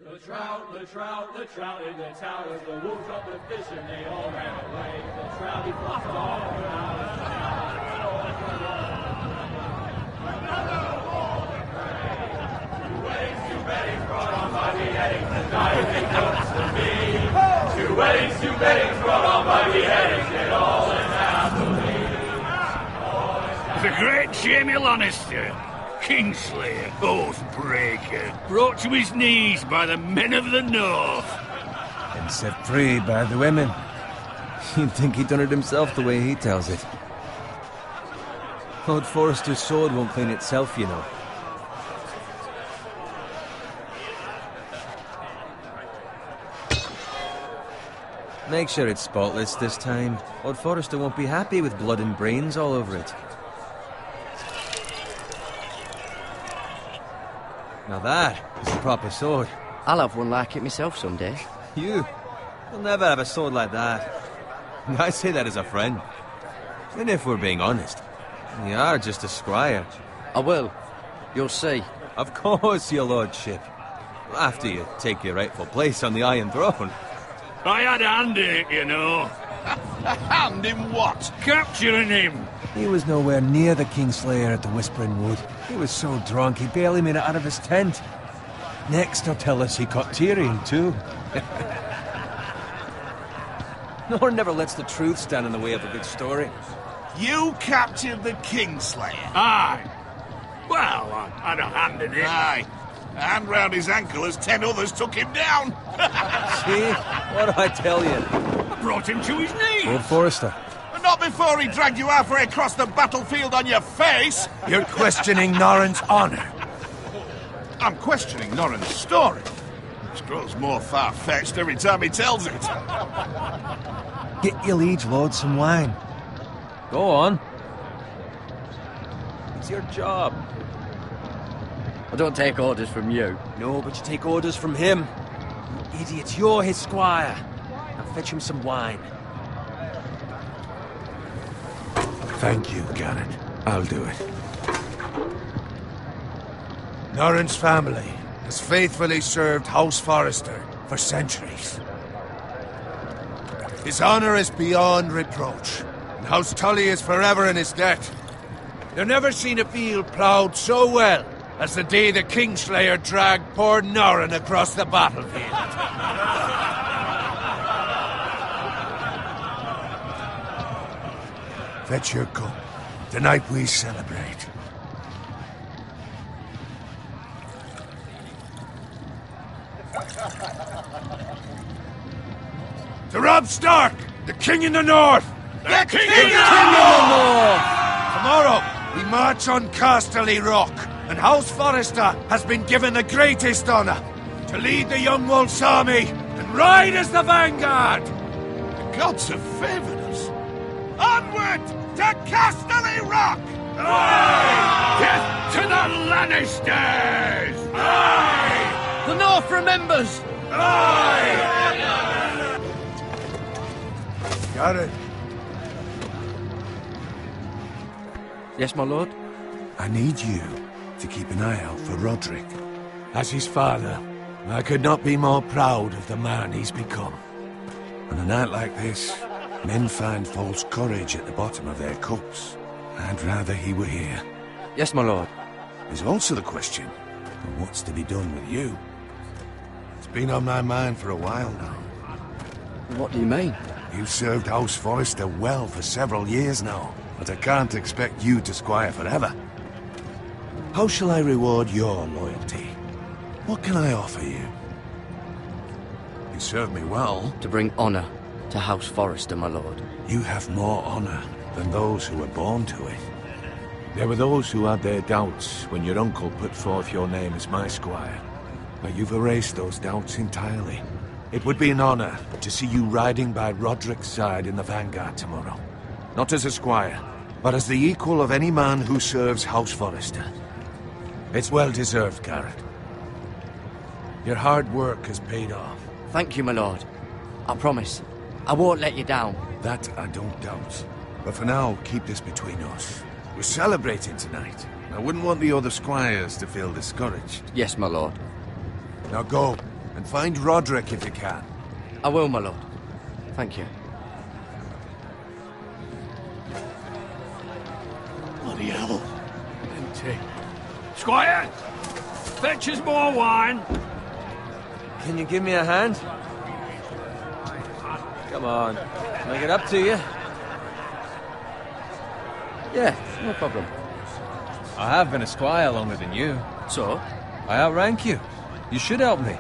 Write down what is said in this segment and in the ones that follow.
The trout in the towers, the wolves got the fish and they all ran away. The trouty flopped all around. Two weddings brought on by beheadings, and diving cooks to me. Two weddings brought on by beheadings, and all in happily. The great Jamie Lannister, Kingslayer, Oathbreaker, brought to his knees by the men of the North. And set free by the women. You'd think he'd done it himself the way he tells it. Lord Forrester's sword won't clean itself, you know. Make sure it's spotless this time. Lord Forrester won't be happy with blood and brains all over it. Now that is a proper sword. I'll have one like it myself someday. You'll never have a sword like that. I say that as a friend. And if we're being honest, you are just a squire. I will. You'll see. Of course, your lordship. After you take your rightful place on the Iron Throne. I had a hand in it, you know. A hand in what? Capturing him. He was nowhere near the Kingslayer at the Whispering Wood. He was so drunk he barely made it out of his tent. Next he'll tell us he caught Tyrion too. Nor never lets the truth stand in the way of a good story. You captured the Kingslayer? Aye. Well, I had a hand in it. Aye. A hand round his ankle as 10 others took him down. See? What do I tell you? I brought him to his knees. Lord Forrester. Not before he dragged you halfway across the battlefield on your face. You're questioning Norrin's honor. I'm questioning Norrin's story. It grows more far-fetched every time he tells it. Get your liege lord some wine. Go on. It's your job. I don't take orders from you. No, but you take orders from him. You idiot, you're his squire. Now fetch him some wine. Thank you, Garrett. I'll do it. Norrin's family has faithfully served House Forrester for centuries. His honor is beyond reproach, and House Tully is forever in his debt. You've never seen a field ploughed so well as the day the Kingslayer dragged poor Norrin across the battlefield. Fetch your cup. Tonight we celebrate. To Robb Stark, the King in the North! The King in the North! Tomorrow, we march on Casterly Rock, and House Forrester has been given the greatest honor to lead the Young Wolf's army and ride as the vanguard! The gods have favored us. Onward to Casterly Rock! Aye! Death to the Lannisters! Aye! The North remembers! Aye! Got it. Yes, my lord? I need you to keep an eye out for Roderick. As his father, I could not be more proud of the man he's become. On a night like this, men find false courage at the bottom of their cups. I'd rather he were here. Yes, my lord. There's also the question of what's to be done with you. It's been on my mind for a while now. What do you mean? You've served House Forrester well for several years now, but I can't expect you to squire forever. How shall I reward your loyalty? What can I offer you? You serve me well. To bring honor to House Forrester, my lord. You have more honor than those who were born to it. There were those who had their doubts when your uncle put forth your name as my squire. But you've erased those doubts entirely. It would be an honor to see you riding by Roderick's side in the vanguard tomorrow. Not as a squire, but as the equal of any man who serves House Forrester. It's well deserved, Garrett. Your hard work has paid off. Thank you, my lord. I promise. I won't let you down. That I don't doubt. But for now, keep this between us. We're celebrating tonight. I wouldn't want the other squires to feel discouraged. Yes, my lord. Now go, And find Roderick if you can. I will, my lord. Thank you. Bloody hell. Empty. Squire! Fetch us more wine! Can you give me a hand? Come on. Make it up to you. Yeah, no problem. I have been a squire longer than you. So? I outrank you. You should help me.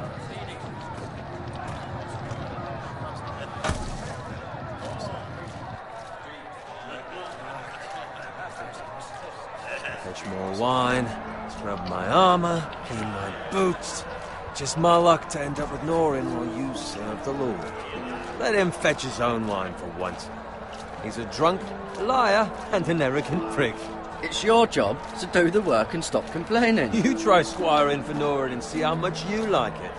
Fetch more wine, scrub my armor, clean my boots. Just my luck to end up with Norin while you serve the Lord. Let him fetch his own wine for once. He's a drunk, a liar, and an arrogant prick. It's your job to do the work and stop complaining. You try squiring for Norin and see how much you like it.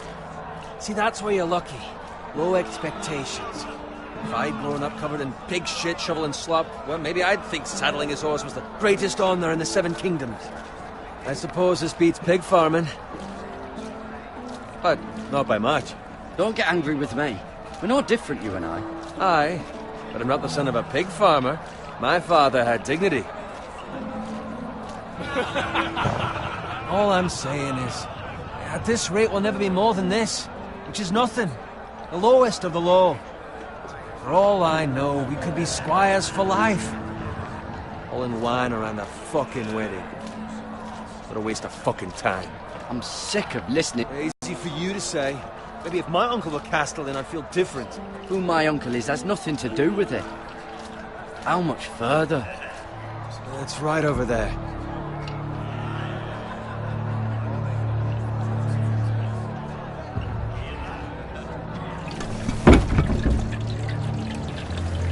See, that's where you're lucky. Low expectations. If I'd grown up covered in pig shit, shoveling slop, well, maybe I'd think saddling his horse was the greatest honour in the Seven Kingdoms. I suppose this beats pig farming. But not by much. Don't get angry with me. We're no different, you and I. Aye, but I'm not the son of a pig farmer. My father had dignity. All I'm saying is, at this rate we'll never be more than this, which is nothing. The lowest of the low. For all I know, we could be squires for life. All in wine around a fucking wedding. What a waste of fucking time. I'm sick of listening. Easy for you to say. Maybe if my uncle were Castellan, I'd feel different. Who my uncle is has nothing to do with it. How much further? It's right over there.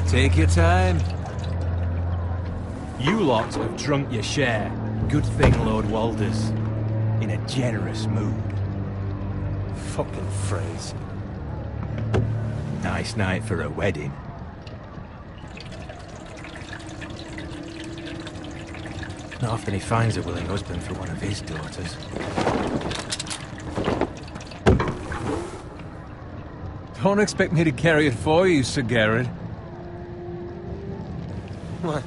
Take your time. You lot have drunk your share. Good thing Lord Walder's in a generous mood. Fucking phrase. Nice night for a wedding. Not often he finds a willing husband for one of his daughters. Don't expect me to carry it for you, Sir Garrett. What?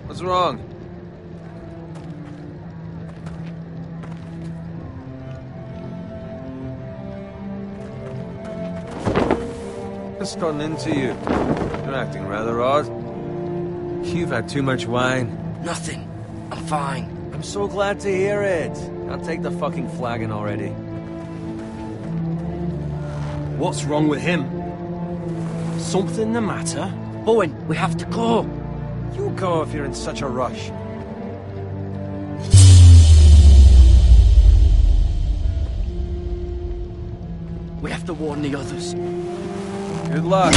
What's wrong? Just gotten into you. You're acting rather odd. You've had too much wine. Nothing. I'm fine. I'm so glad to hear it. I'll take the fucking flagon already. What's wrong with him? Something the matter? Bowen, we have to go. You go if you're in such a rush. We have to warn the others. Good luck.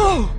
Oh!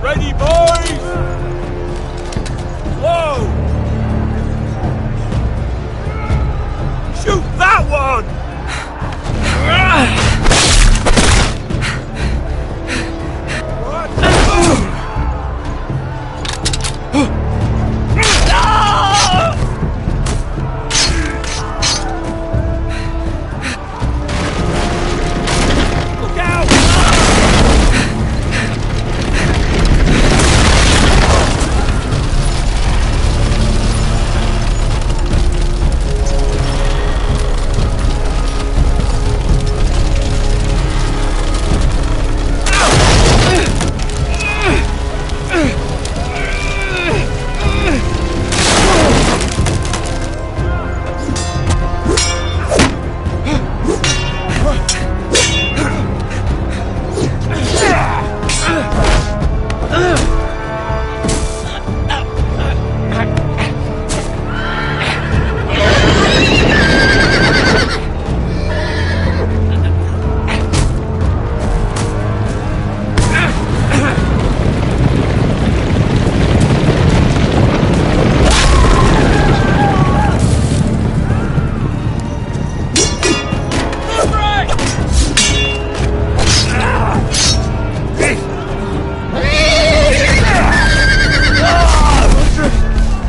Ready, boys! Whoa! Shoot that one! Look out!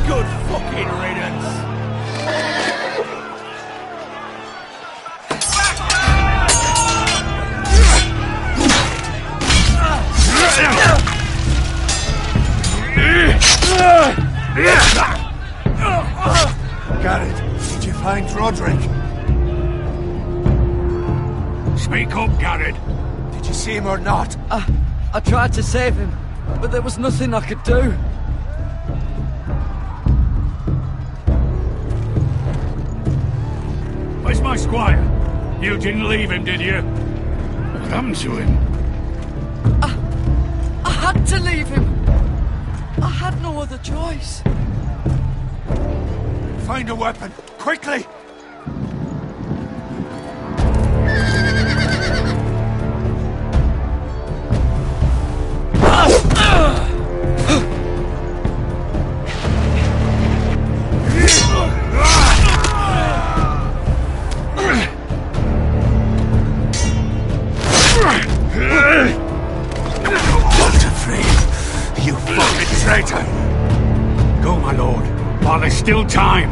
Good fucking riddance! Garrett, did you find Roderick? Speak up, Garrett. Did you see him or not? I tried to save him, but there was nothing I could do. Where's my squire? You didn't leave him, did you? What happened to him? I had to leave him. I had no other choice. Find a weapon, quickly! You fucking traitor! Go, my lord, while there's still time.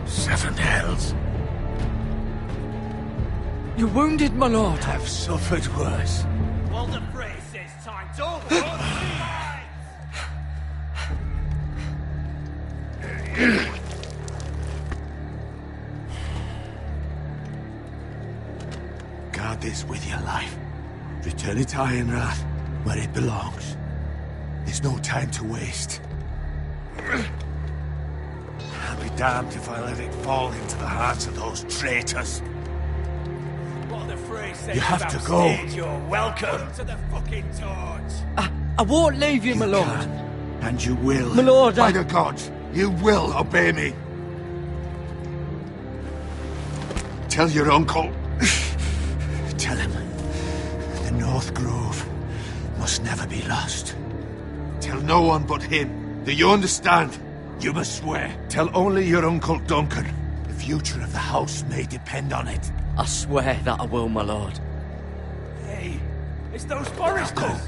Seven hells. You're wounded, my lord. I've suffered worse. Walder Frey says time's over. Guard this with your life. Return it to Ironrath, where it belongs. There's no time to waste. I'll be damned if I let it fall into the hands of those traitors. Walder Frey says You have to about go. stage, you're welcome to the fucking torch. I won't leave you, my lord. Can, and you will. My lord, By I- the gods, you will obey me. Tell your uncle. Tell him the North Grove must never be lost. Tell no one but him. Do you understand? You must swear. Tell only your Uncle Duncan. The future of the house may depend on it. I swear that I will, my lord. Hey, it's those foresters.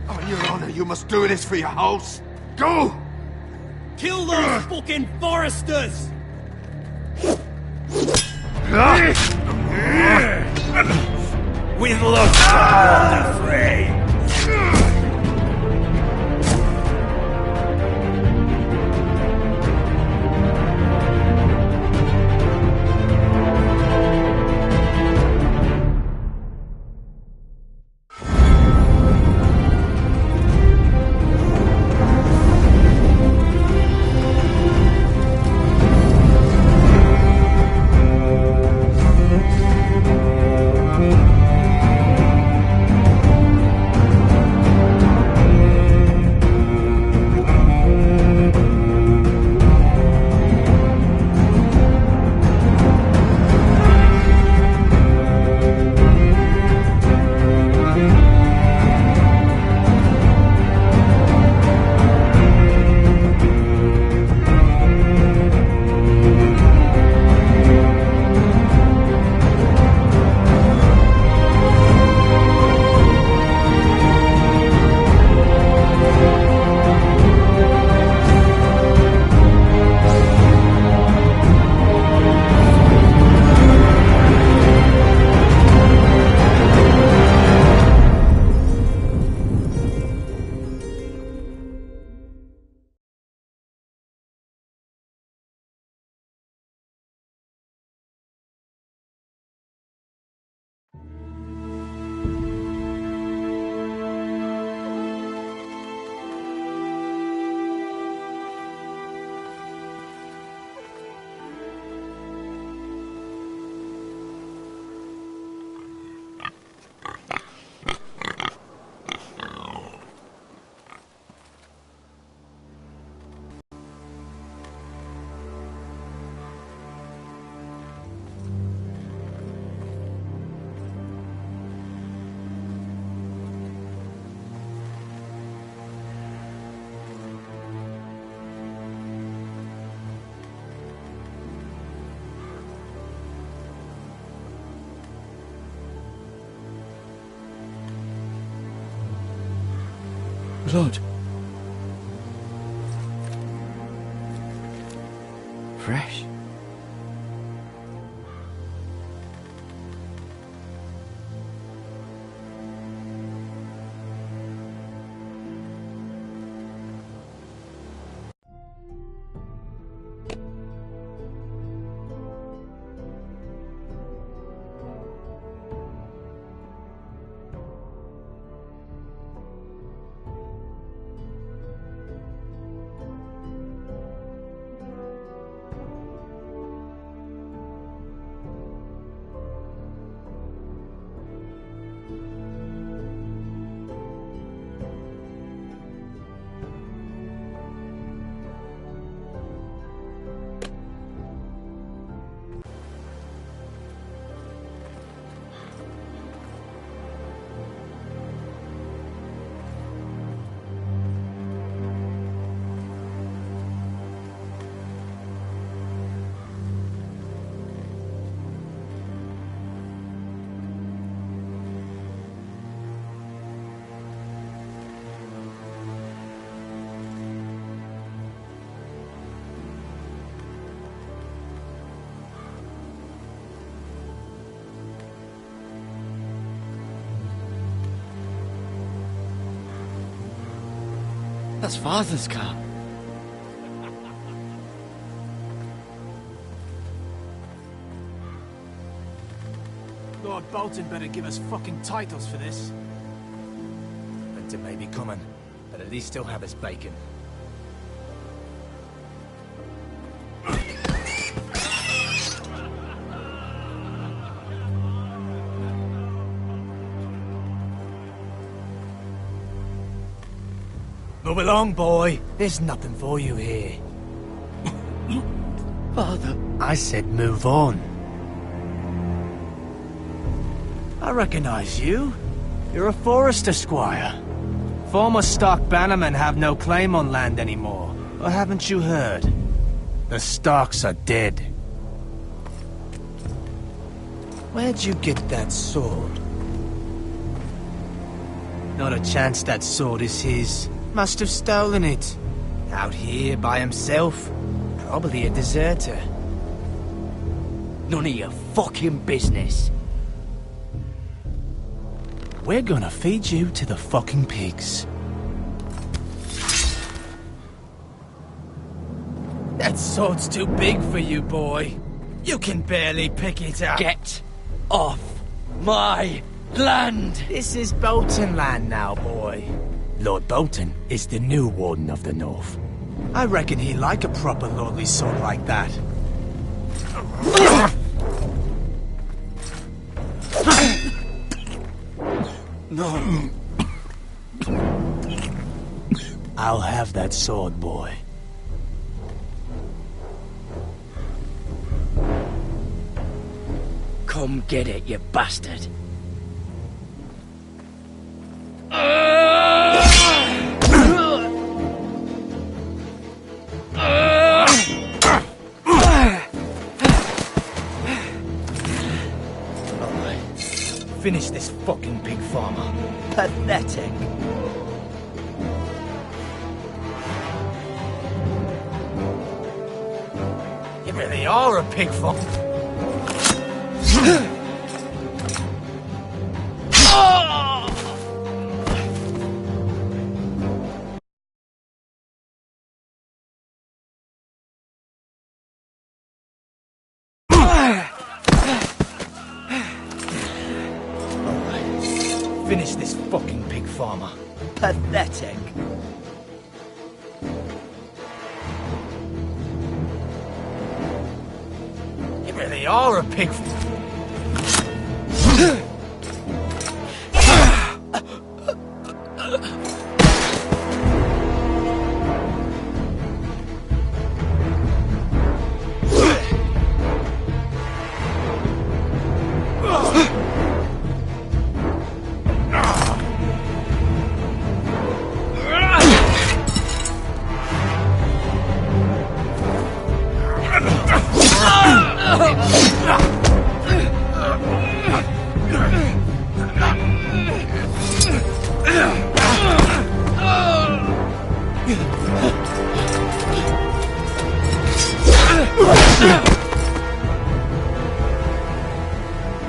On your honor, you must do this for your house. Go! Kill those fucking foresters. With lust, Walder Frey. Blood. Fresh. That's Father's car. Lord Bolton better give us fucking titles for this. Winter may be coming, but at least he'll have his bacon. Move along, boy. There's nothing for you here. Father. I said move on. I recognize you. You're a Forrester squire. Former Stark bannermen have no claim on land anymore. Or haven't you heard? The Starks are dead. Where'd you get that sword? Not a chance that sword is his. Must have stolen it. Out here by himself. Probably a deserter. None of your fucking business. We're gonna feed you to the fucking pigs. That sword's too big for you, boy. You can barely pick it up. Get off my land! This is Bolton land now, boy. Lord Bolton is the new Warden of the North. I reckon he'd like a proper lordly sword like that. No. I'll have that sword, boy. Come get it, you bastard. Finish this fucking pig farmer. Pathetic. You really are a pig farmer. Finish this fucking pig farmer. Pathetic. You really are a pig.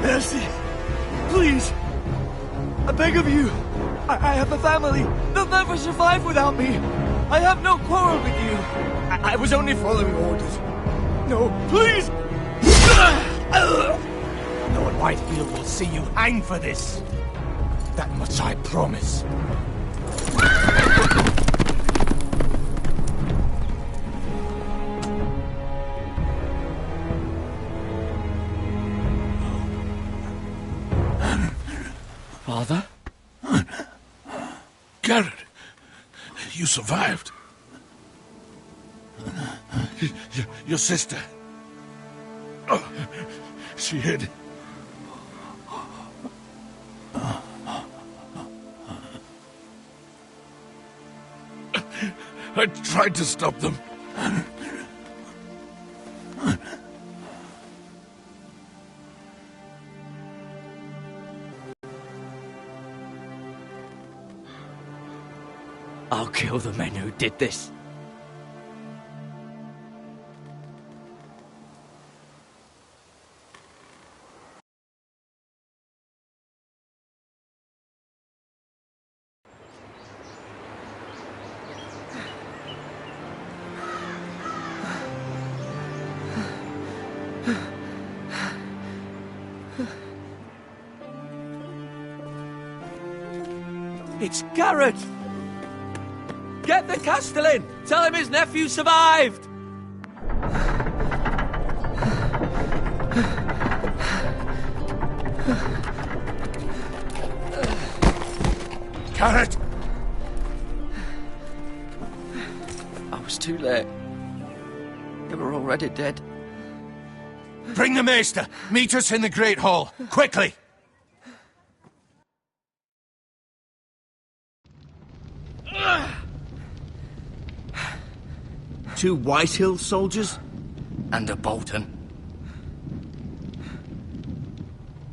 Mercy! Please! I beg of you! I have a family! They'll never survive without me! I have no quarrel with you! I was only following orders. No, please! Lord Whitefield will see you hang for this! That much I promise. Father? Garrett, you survived. Your sister. Oh, she hid. I tried to stop them. I'll kill the men who did this. It's Garrett! Get the Castellan! Tell him his nephew survived! Garrett! I was too late. They were already dead. Bring the Maester! Meet us in the Great Hall! Quickly! Two Whitehill soldiers? And a Bolton.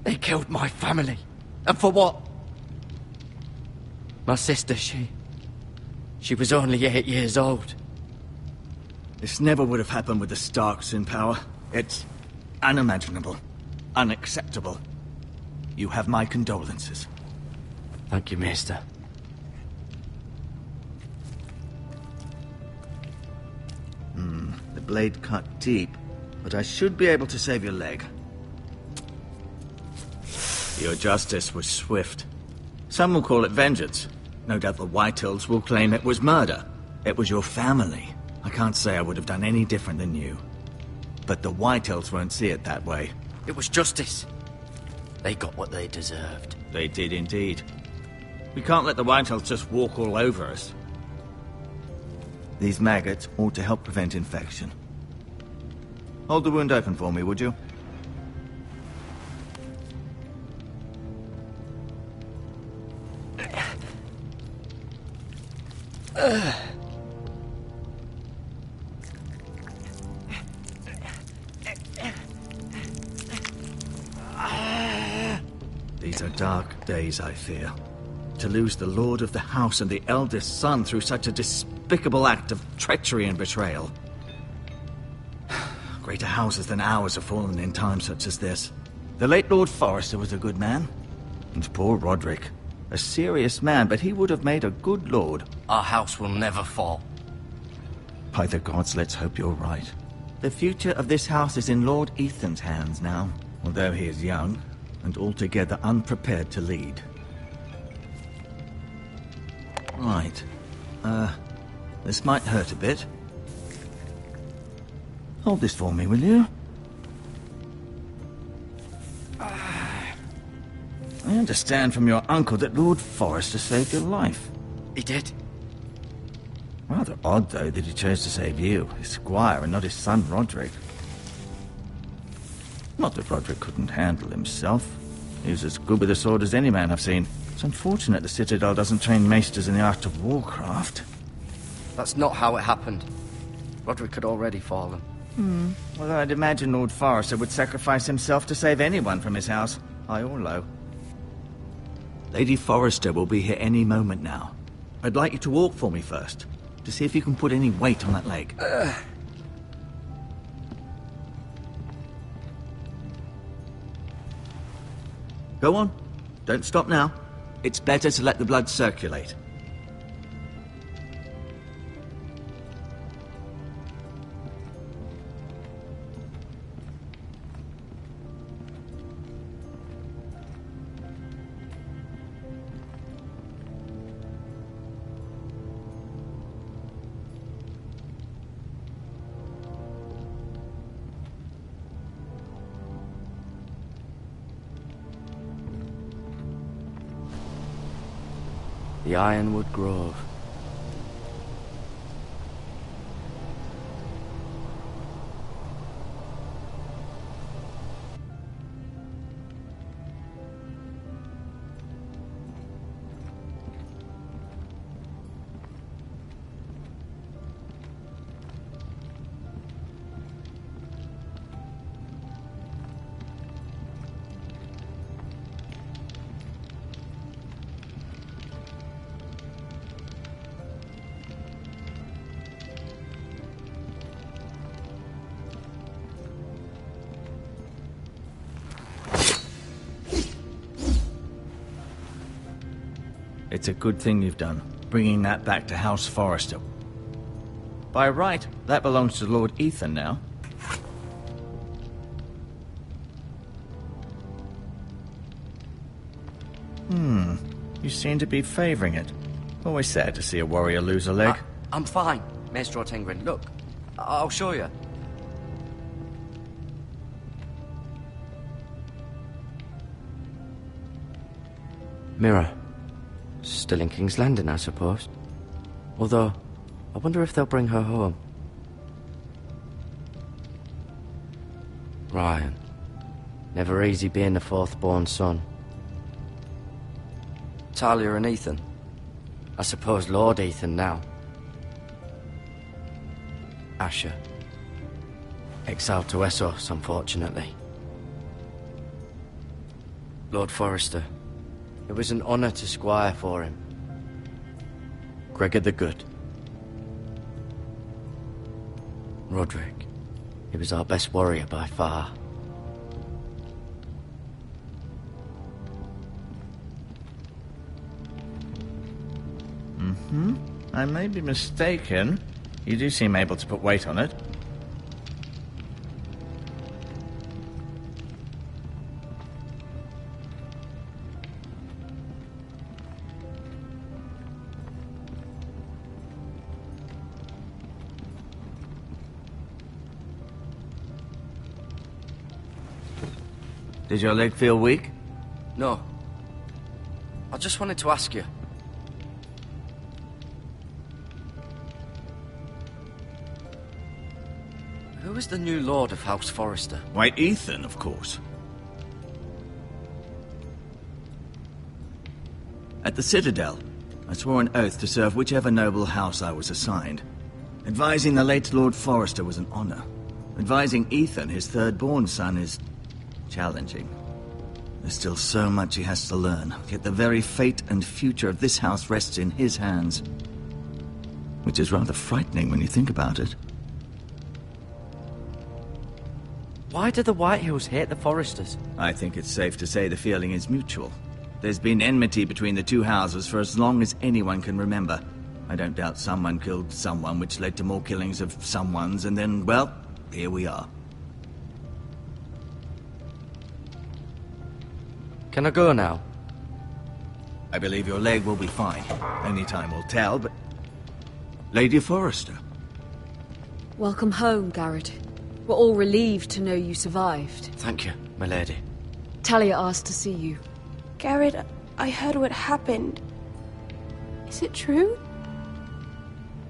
They killed my family. And for what? My sister, she was only 8 years old. This never would have happened with the Starks in power. It's unimaginable. Unacceptable. You have my condolences. Thank you, Maester. The blade cut deep, but I should be able to save your leg. Your justice was swift. Some will call it vengeance. No doubt the Whitehills will claim it was murder. It was your family. I can't say I would have done any different than you. But the Whitehills won't see it that way. It was justice. They got what they deserved. They did indeed. We can't let the Whitehills just walk all over us. These maggots ought to help prevent infection. Hold the wound open for me, would you? These are dark days, I fear. To lose the lord of the house and the eldest son through such a despicable act of treachery and betrayal. Greater houses than ours have fallen in times such as this. The late Lord Forrester was a good man. And poor Roderick. A serious man, but he would have made a good lord. Our house will never fall. By the gods, let's hope you're right. The future of this house is in Lord Ethan's hands now, although he is young and altogether unprepared to lead. Right. This might hurt a bit. Hold this for me, will you? I understand from your uncle that Lord Forrester saved your life. He did. Rather odd, though, that he chose to save you, his squire, and not his son Roderick. Not that Roderick couldn't handle himself. He was as good with a sword as any man I've seen. It's unfortunate the Citadel doesn't train maesters in the art of warcraft. That's not how it happened. Roderick had already fallen. Well, I'd imagine Lord Forrester would sacrifice himself to save anyone from his house, high or low. Lady Forrester will be here any moment now. I'd like you to walk for me first, to see if you can put any weight on that leg. Go on. Don't stop now. It's better to let the blood circulate. The Ironwood Grove. It's a good thing you've done, bringing that back to House Forrester. By right, that belongs to Lord Ethan now. You seem to be favouring it. Always sad to see a warrior lose a leg. I'm fine, Maestro Tengrin. Look, I'll show you. Mirror. Still in King's Landing, I suppose. Although, I wonder if they'll bring her home. Ryan. Never easy being the fourth-born son. Talia and Ethan. I suppose Lord Ethan now. Asher. Exiled to Essos, unfortunately. Lord Forrester. It was an honour to squire for him. Gregor the Good. Roderick. He was our best warrior by far. I may be mistaken. You do seem able to put weight on it. Did your leg feel weak? No. I just wanted to ask you. Who is the new Lord of House Forrester? Why, Ethan, of course. At the Citadel, I swore an oath to serve whichever noble house I was assigned. Advising the late Lord Forrester was an honor. Advising Ethan, his third-born son, is challenging. There's still so much he has to learn, yet the very fate and future of this house rests in his hands. Which is rather frightening when you think about it. Why do the Whitehills hate the Forresters? I think it's safe to say the feeling is mutual. There's been enmity between the two houses for as long as anyone can remember. I don't doubt someone killed someone, which led to more killings of someones, and then, well, here we are. Can I go now? I believe your leg will be fine. Only time will tell, but... Lady Forrester. Welcome home, Garrett. We're all relieved to know you survived. Thank you, my lady. Talia asked to see you. Garrett, I heard what happened. Is it true?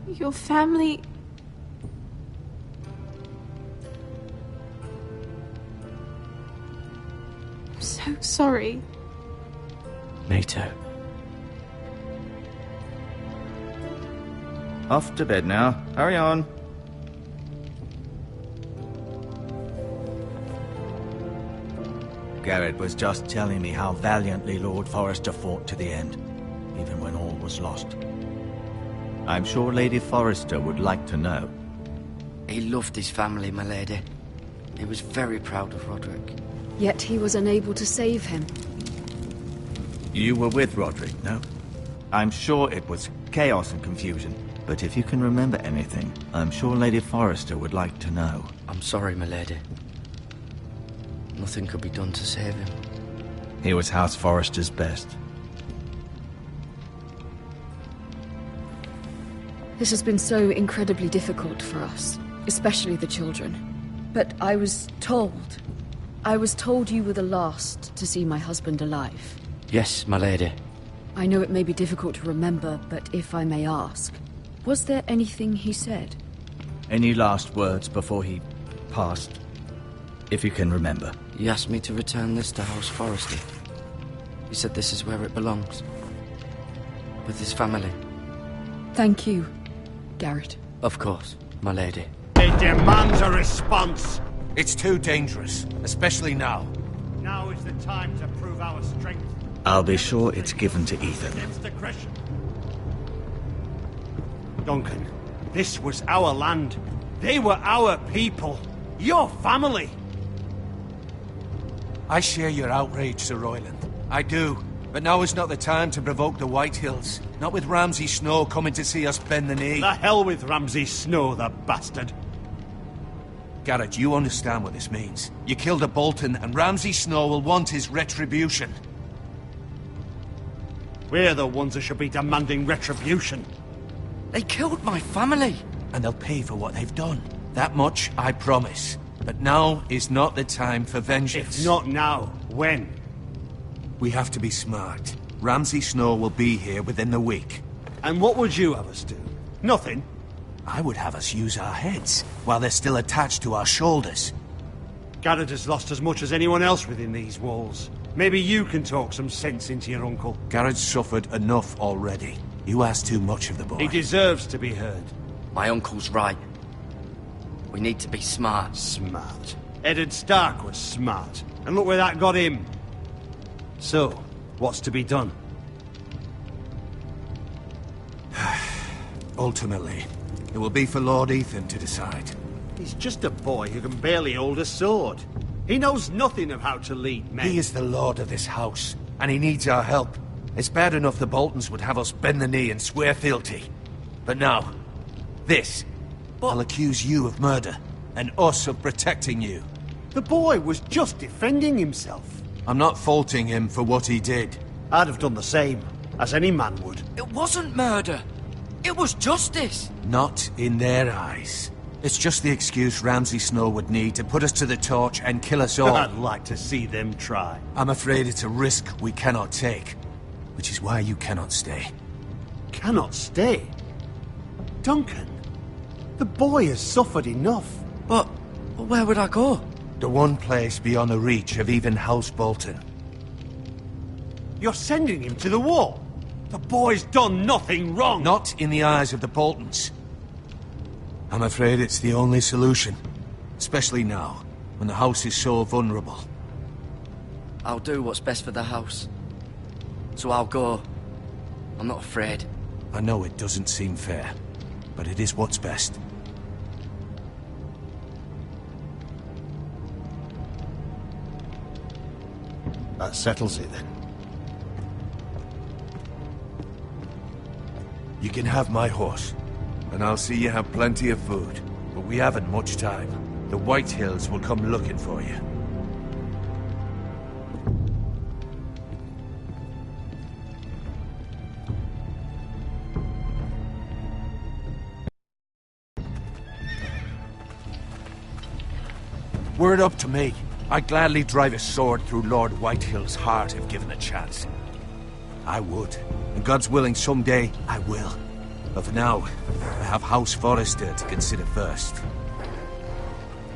Your family... I'm so sorry. Me too. Off to bed now. Hurry on. Garrett was just telling me how valiantly Lord Forrester fought to the end, even when all was lost. I'm sure Lady Forrester would like to know. He loved his family, my lady. He was very proud of Roderick. Yet he was unable to save him. You were with Roderick, no? I'm sure it was chaos and confusion. But if you can remember anything, I'm sure Lady Forrester would like to know. I'm sorry, my lady. Nothing could be done to save him. He was House Forrester's best. This has been so incredibly difficult for us, especially the children. But I was told you were the last to see my husband alive. Yes, my lady. I know it may be difficult to remember, but if I may ask, was there anything he said? Any last words before he passed? If you can remember. He asked me to return this to House Forrester. He said this is where it belongs. With his family. Thank you, Garrett. Of course, my lady. It demands a response. It's too dangerous, especially now. Now is the time to prove our strength. I'll be sure it's given to Ethan. Against aggression. Duncan, this was our land. They were our people. Your family. I share your outrage, Sir Royland. I do. But now is not the time to provoke the Whitehills. Not with Ramsay Snow coming to see us bend the knee. The hell with Ramsay Snow, the bastard. Garrett, you understand what this means. You killed a Bolton, and Ramsay Snow will want his retribution. We're the ones that should be demanding retribution. They killed my family. And they'll pay for what they've done. That much, I promise. But now is not the time for vengeance. If not now, when? We have to be smart. Ramsay Snow will be here within the week. And what would you have us do? Nothing? I would have us use our heads, while they're still attached to our shoulders. Garrett has lost as much as anyone else within these walls. Maybe you can talk some sense into your uncle. Garrett's suffered enough already. You ask too much of the boy. He deserves to be heard. My uncle's right. We need to be smart. Smart. Eddard Stark was smart. And look where that got him. So, what's to be done? Ultimately, it will be for Lord Ethan to decide. He's just a boy who can barely hold a sword. He knows nothing of how to lead men. He is the lord of this house, and he needs our help. It's bad enough the Boltons would have us bend the knee and swear fealty. But now, this. I'll accuse you of murder, and us of protecting you. The boy was just defending himself. I'm not faulting him for what he did. I'd have done the same, as any man would. It wasn't murder. It was justice. Not in their eyes. It's just the excuse Ramsay Snow would need to put us to the torch and kill us all. I'd like to see them try. I'm afraid it's a risk we cannot take, which is why you cannot stay. Cannot stay? Duncan, the boy has suffered enough. But where would I go? The one place beyond the reach of even House Bolton. You're sending him to the wall? The boy's done nothing wrong! Not in the eyes of the Boltons. I'm afraid it's the only solution. Especially now, when the house is so vulnerable. I'll do what's best for the house. So I'll go. I'm not afraid. I know it doesn't seem fair, but it is what's best. That settles it, then. You can have my horse, and I'll see you have plenty of food. But we haven't much time. The Whitehills will come looking for you. Were it up to me, I'd gladly drive a sword through Lord Whitehill's heart if given a chance. I would. And God's willing, someday I will. But for now, I have House Forrester to consider first.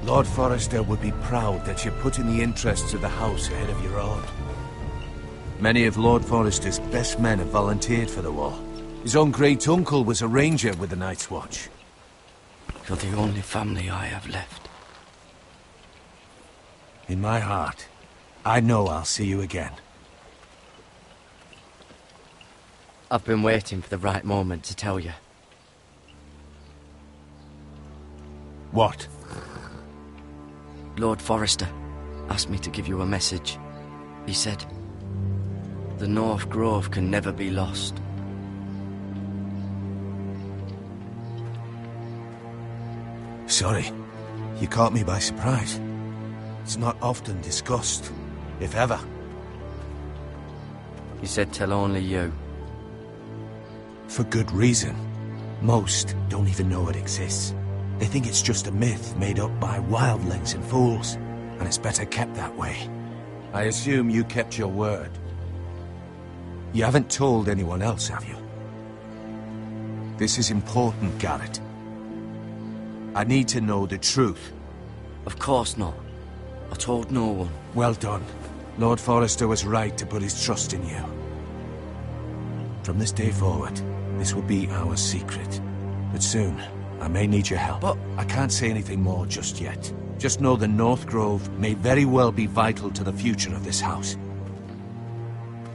Lord Forrester would be proud that you're putting the interests of the house ahead of your own. Many of Lord Forrester's best men have volunteered for the war. His own great-uncle was a ranger with the Night's Watch. You're the only family I have left. In my heart, I know I'll see you again. I've been waiting for the right moment to tell you. What? Lord Forrester asked me to give you a message. He said, the North Grove can never be lost. Sorry, you caught me by surprise. It's not often discussed, if ever. He said tell only you. For good reason. Most don't even know it exists. They think it's just a myth made up by wildlings and fools, and it's better kept that way. I assume you kept your word. You haven't told anyone else, have you? This is important, Garrett. I need to know the truth. Of course not. I told no one. Well done. Lord Forrester was right to put his trust in you. From this day forward, this will be our secret. But soon, I may need your help. But I can't say anything more just yet. Just know the North Grove may very well be vital to the future of this house.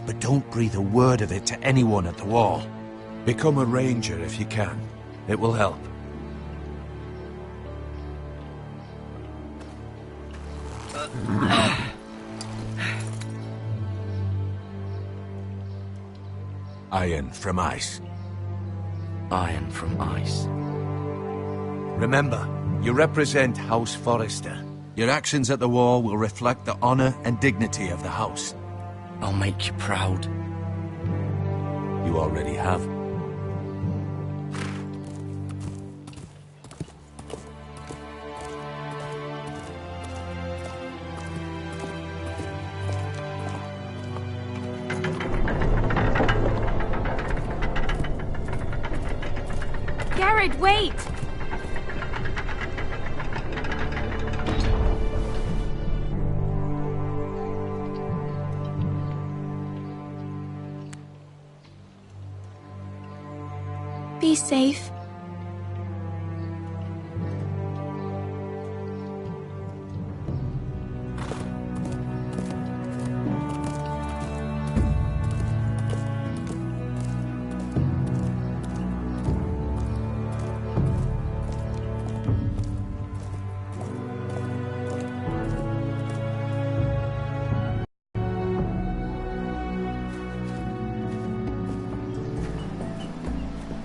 But don't breathe a word of it to anyone at the Wall. Become a ranger if you can. It will help. Iron from ice. Iron from ice. Remember, you represent House Forrester. Your actions at the Wall will reflect the honor and dignity of the house. I'll make you proud. You already have. Garrett, wait! Be safe.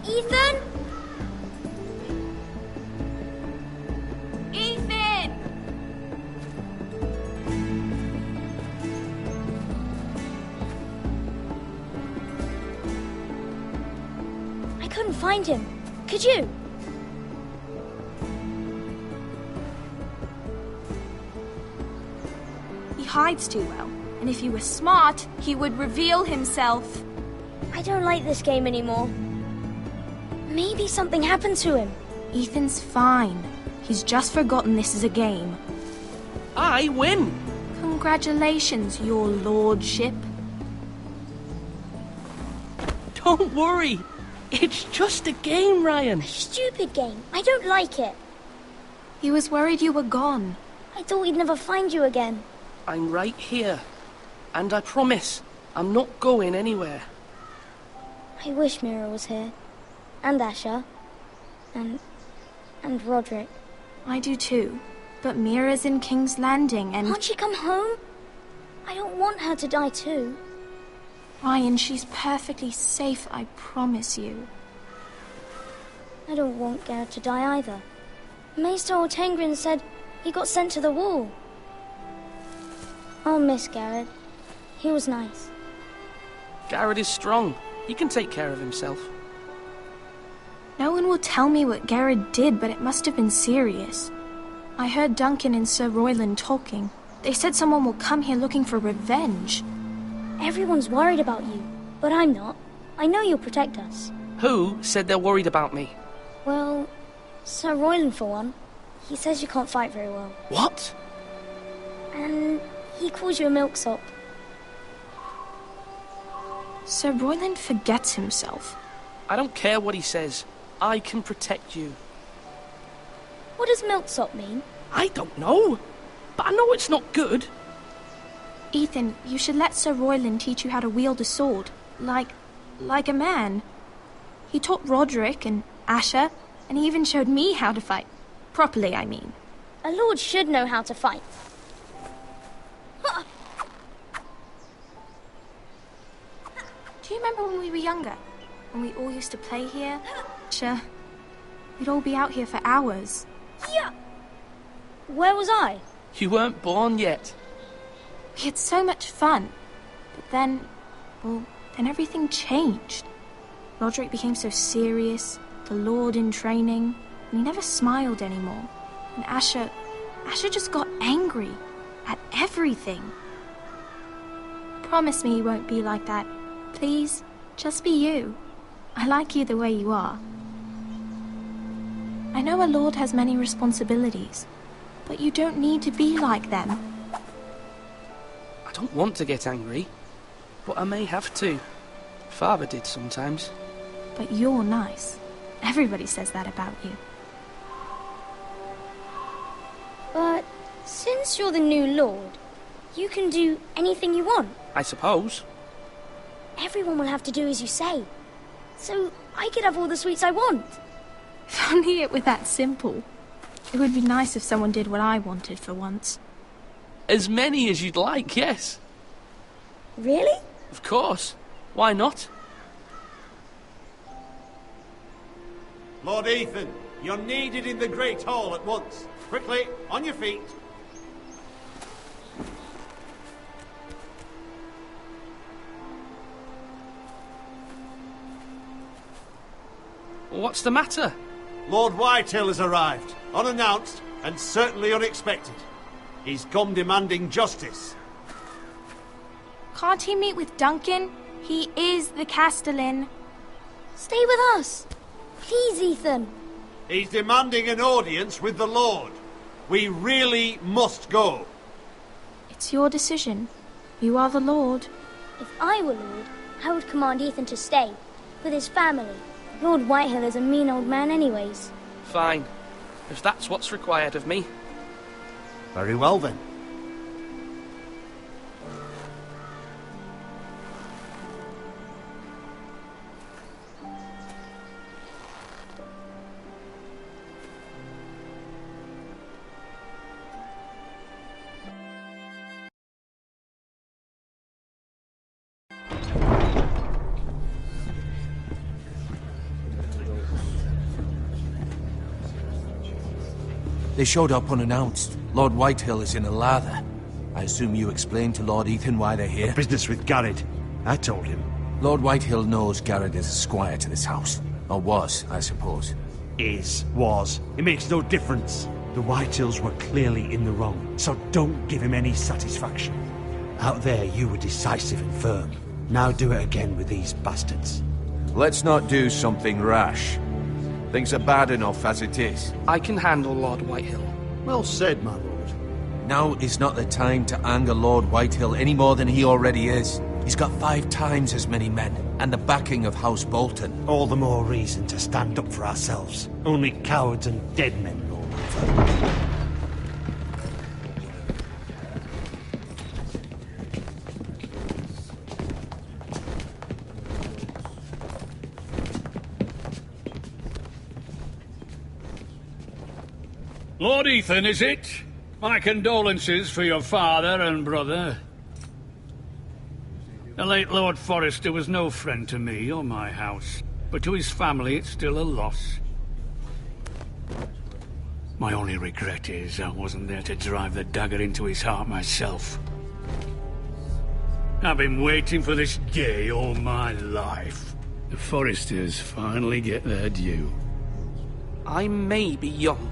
Ethan? Ethan! I couldn't find him. Could you? He hides too well, and if he was smart, he would reveal himself. I don't like this game anymore. Maybe something happened to him. Ethan's fine. He's just forgotten this is a game. I win! Congratulations, your lordship. Don't worry. It's just a game, Ryan. A stupid game. I don't like it. He was worried you were gone. I thought we'd never find you again. I'm right here. And I promise, I'm not going anywhere. I wish Mira was here. And Asher. And Roderick. I do too. But Mira's in King's Landing and... Can't she come home? I don't want her to die too. Ryan, she's perfectly safe, I promise you. I don't want Garrett to die either. Maester Ortengrin said he got sent to the Wall. I'll miss Garrett. He was nice. Garrett is strong. He can take care of himself. No one will tell me what Garrett did, but it must have been serious. I heard Duncan and Sir Royland talking. They said someone will come here looking for revenge. Everyone's worried about you, but I'm not. I know you'll protect us. Who said they're worried about me? Well, Sir Royland for one. He says you can't fight very well. What? And he calls you a milksop. Sir Royland forgets himself. I don't care what he says. I can protect you. What does milksop mean? I don't know, but I know it's not good. Ethan, you should let Sir Royland teach you how to wield a sword. Like a man. He taught Roderick and Asher, and he even showed me how to fight. Properly, I mean. A lord should know how to fight. Do you remember when we were younger? When we all used to play here? Sure. We'd all be out here for hours. Yeah. Where was I? You weren't born yet. We had so much fun. But then, well, then everything changed. Roderick became so serious, the Lord in training, and he never smiled anymore. And Asher just got angry at everything. Promise me you won't be like that. Please, just be you. I like you the way you are. I know a lord has many responsibilities, but you don't need to be like them. I don't want to get angry, but I may have to. Father did sometimes. But you're nice. Everybody says that about you. But since you're the new lord, you can do anything you want. I suppose. Everyone will have to do as you say. So I could have all the sweets I want. If only it were that simple. It would be nice if someone did what I wanted for once. As many as you'd like, yes. Really? Of course. Why not? Lord Ethan, you're needed in the Great Hall at once. Quickly, on your feet. What's the matter? Lord Whitehill has arrived, unannounced and certainly unexpected. He's come demanding justice. Can't he meet with Duncan? He is the Castellan. Stay with us. Please, Ethan. He's demanding an audience with the Lord. We really must go. It's your decision. You are the Lord. If I were Lord, I would command Ethan to stay, with his family. Lord Whitehill is a mean old man anyways. Fine. If that's what's required of me. Very well then. They showed up unannounced. Lord Whitehill is in a lather. I assume you explained to Lord Ethan why they're here? Business with Garrett. I told him. Lord Whitehill knows Garrett is a squire to this house. Or was, I suppose. Was. It makes no difference. The Whitehills were clearly in the wrong, so don't give him any satisfaction. Out there, you were decisive and firm. Now do it again with these bastards. Let's not do something rash. Things are bad enough as it is. I can handle Lord Whitehill. Well said, my lord. Now is not the time to anger Lord Whitehill any more than he already is. He's got 5 times as many men, and the backing of House Bolton. All the more reason to stand up for ourselves. Only cowards and dead men roll over. Lord Ethan, is it? My condolences for your father and brother. The late Lord Forrester was no friend to me or my house, but to his family it's still a loss. My only regret is I wasn't there to drive the dagger into his heart myself. I've been waiting for this day all my life. The Forresters finally get their due. I may be young,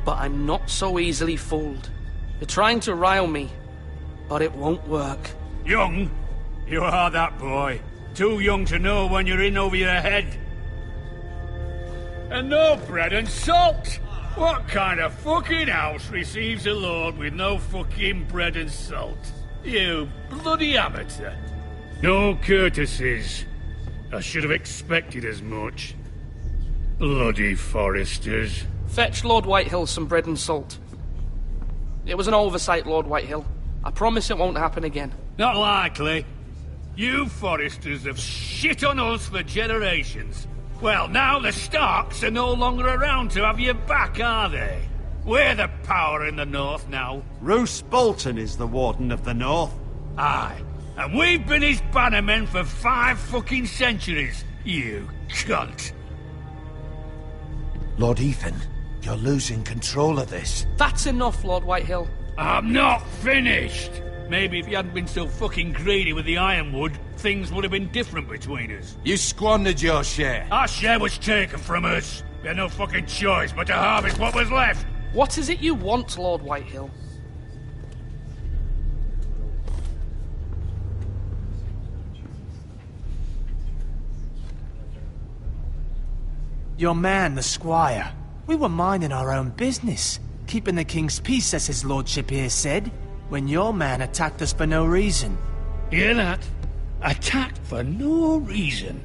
but I'm not so easily fooled. You're trying to rile me, but it won't work. Young? You are that boy. Too young to know when you're in over your head. And no bread and salt! What kind of fucking house receives a lord with no fucking bread and salt? You bloody amateur. No courtesies. I should have expected as much. Bloody Forresters. Fetch Lord Whitehill some bread and salt. It was an oversight, Lord Whitehill. I promise it won't happen again. Not likely. You Forresters have shit on us for generations. Well, now the Starks are no longer around to have your back, are they? We're the power in the north now. Roose Bolton is the Warden of the North. Aye. And we've been his bannermen for 5 fucking centuries, you cunt. Lord Ethan, you're losing control of this. That's enough, Lord Whitehill. I'm not finished. Maybe if you hadn't been so fucking greedy with the ironwood, things would have been different between us. You squandered your share. Our share was taken from us. We had no fucking choice but to harvest what was left. What is it you want, Lord Whitehill? Your man, the squire. We were minding our own business, keeping the king's peace, as his lordship here said, when your man attacked us for no reason. Hear that? Attacked for no reason.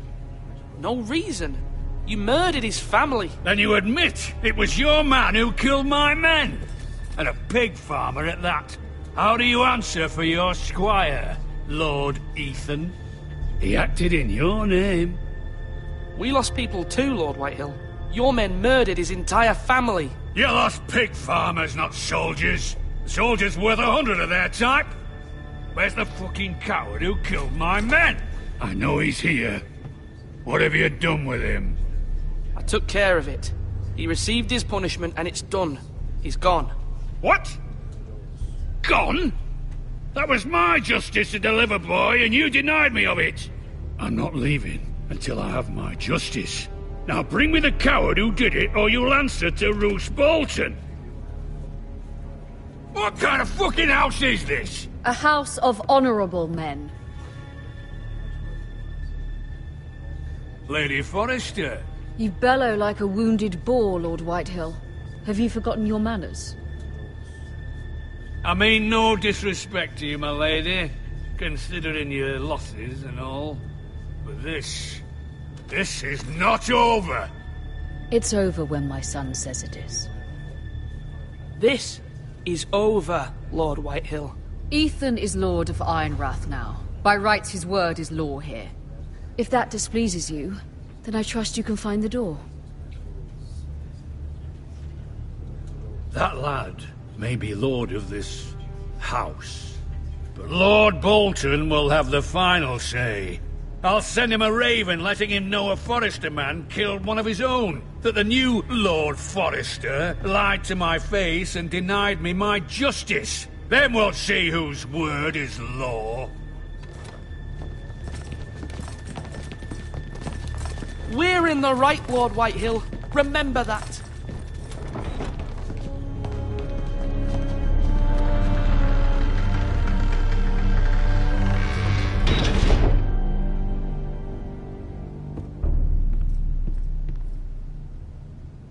No reason? You murdered his family. Then you admit it was your man who killed my men. And a pig farmer at that. How do you answer for your squire, Lord Ethan? He acted in your name. We lost people too, Lord Whitehill. Your men murdered his entire family. You lost pig farmers, not soldiers. Soldiers worth 100 of their type. Where's the fucking coward who killed my men? I know he's here. What have you done with him? I took care of it. He received his punishment and it's done. He's gone. What? Gone? That was my justice to deliver, boy, and you denied me of it. I'm not leaving until I have my justice. Now bring me the coward who did it, or you'll answer to Roose Bolton. What kind of fucking house is this? A house of honorable men. Lady Forrester. You bellow like a wounded boar, Lord Whitehill. Have you forgotten your manners? I mean no disrespect to you, my lady, considering your losses and all. But this is not over. It's over when my son says it is. This is over, Lord Whitehill. Ethan is Lord of Ironrath now. By rights, his word is law here. If that displeases you, then I trust you can find the door. That lad may be lord of this house, but Lord Bolton will have the final say. I'll send him a raven letting him know a Forrester man killed one of his own, that the new Lord Forrester lied to my face and denied me my justice. Then we'll see whose word is law. We're in the right, Lord Whitehill. Remember that.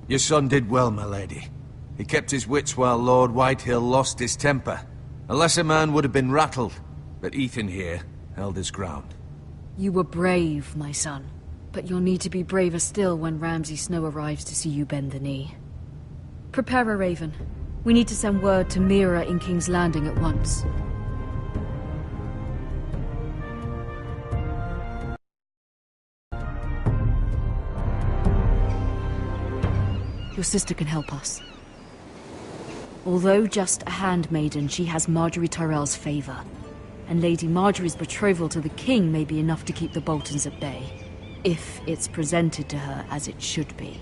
Your son did well, my lady. He kept his wits while Lord Whitehill lost his temper. A lesser man would have been rattled, but Ethan here held his ground. You were brave, my son. But you'll need to be braver still when Ramsay Snow arrives to see you bend the knee. Prepare a raven. We need to send word to Mira in King's Landing at once. Your sister can help us. Although just a handmaiden, she has Marjorie Tyrell's favor. And Lady Marjorie's betrothal to the king may be enough to keep the Boltons at bay. If it's presented to her as it should be.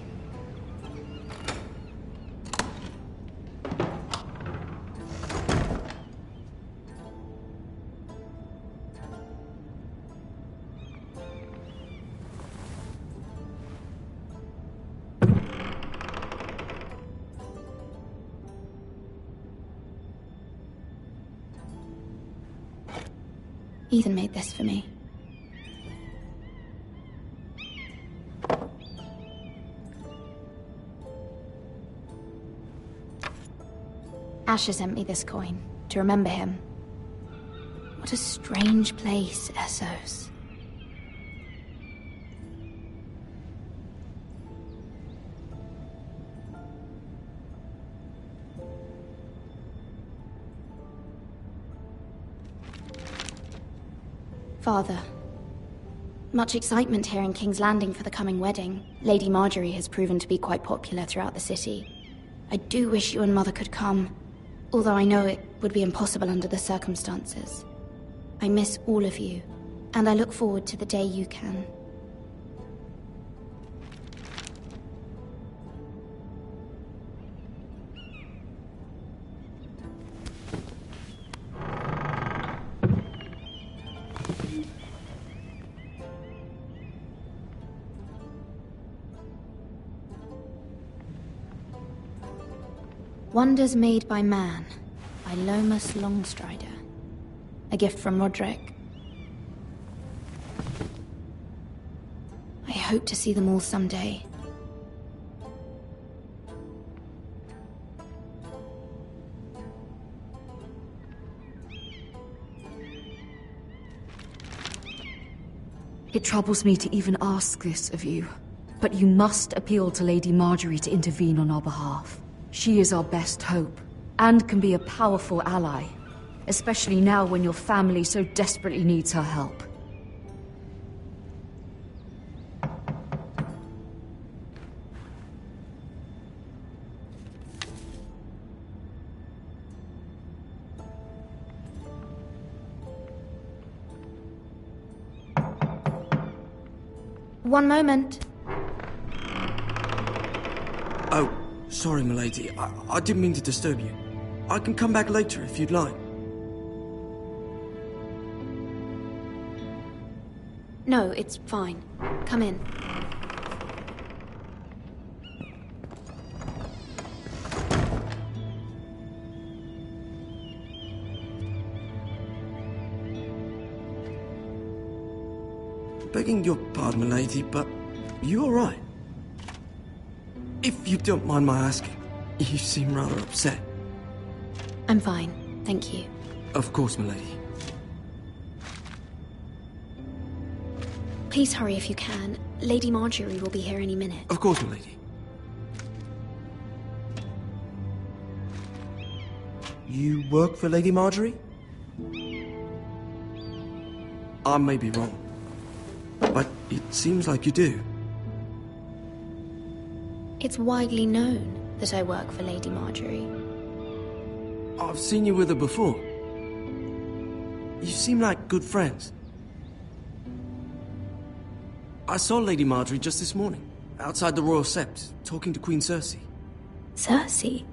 Ethan made this for me. Asher sent me this coin, to remember him. What a strange place, Essos. Father, much excitement here in King's Landing for the coming wedding. Lady Marjorie has proven to be quite popular throughout the city. I do wish you and Mother could come, although I know it would be impossible under the circumstances. I miss all of you, and I look forward to the day you can. Wonders Made by Man, by Lomas Longstrider. A gift from Roderick. I hope to see them all someday. It troubles me to even ask this of you, but you must appeal to Lady Marjorie to intervene on our behalf. She is our best hope, and can be a powerful ally, especially now when your family so desperately needs her help. One moment. Oh, sorry, milady. I didn't mean to disturb you. I can come back later if you'd like. No, it's fine. Come in. Begging your pardon, milady, but you all right? If you don't mind my asking, you seem rather upset. I'm fine, thank you. Of course, milady. Please hurry if you can. Lady Marjorie will be here any minute. Of course, milady. You work for Lady Marjorie? I may be wrong, but it seems like you do. It's widely known that I work for Lady Marjorie. I've seen you with her before. You seem like good friends. I saw Lady Marjorie just this morning, outside the Royal Sept, talking to Queen Cersei. Cersei?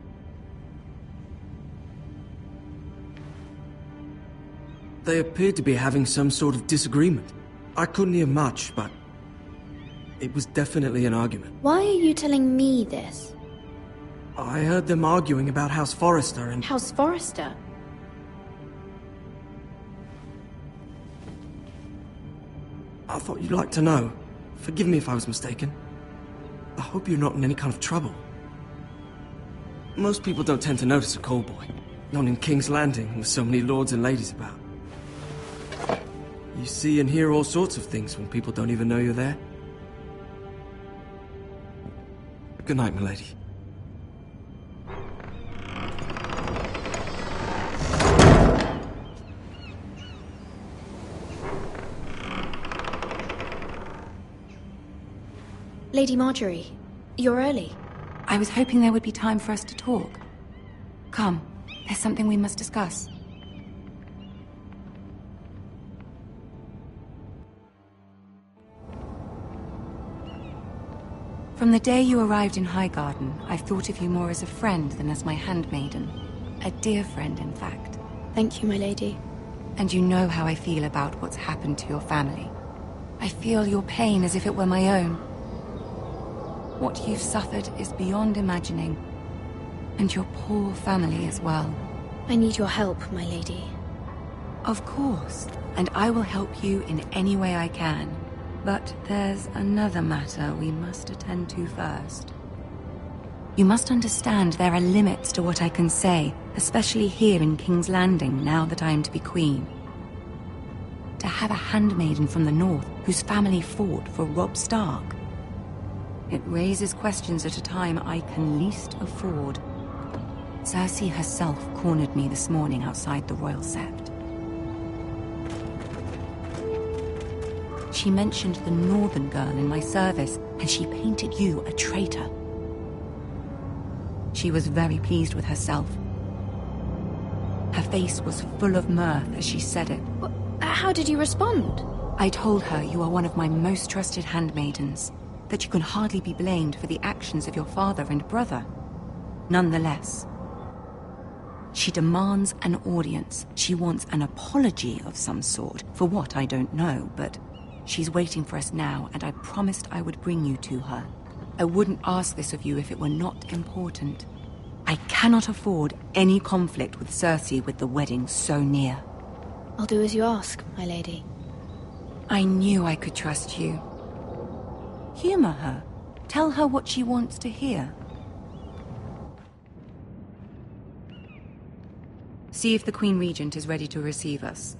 They appeared to be having some sort of disagreement. I couldn't hear much, but it was definitely an argument. Why are you telling me this? I heard them arguing about House Forrester and... House Forrester? I thought you'd like to know. Forgive me if I was mistaken. I hope you're not in any kind of trouble. Most people don't tend to notice a call boy. Not in King's Landing, with so many lords and ladies about. You see and hear all sorts of things when people don't even know you're there. Good night, milady. Lady Marjorie, you're early. I was hoping there would be time for us to talk. Come, there's something we must discuss. From the day you arrived in Highgarden, I've thought of you more as a friend than as my handmaiden. A dear friend, in fact. Thank you, my lady. And you know how I feel about what's happened to your family. I feel your pain as if it were my own. What you've suffered is beyond imagining. And your poor family as well. I need your help, my lady. Of course, and I will help you in any way I can. But there's another matter we must attend to first. You must understand there are limits to what I can say, especially here in King's Landing, now that I am to be queen. To have a handmaiden from the north whose family fought for Robb Stark. It raises questions at a time I can least afford. Cersei herself cornered me this morning outside the Royal Sept. She mentioned the northern girl in my service, and she painted you a traitor. She was very pleased with herself. Her face was full of mirth as she said it. How did you respond? I told her you are one of my most trusted handmaidens, that you can hardly be blamed for the actions of your father and brother. Nonetheless, she demands an audience. She wants an apology of some sort, for what I don't know, but she's waiting for us now, and I promised I would bring you to her. I wouldn't ask this of you if it were not important. I cannot afford any conflict with Cersei with the wedding so near. I'll do as you ask, my lady. I knew I could trust you. Humor her. Tell her what she wants to hear. See if the Queen Regent is ready to receive us.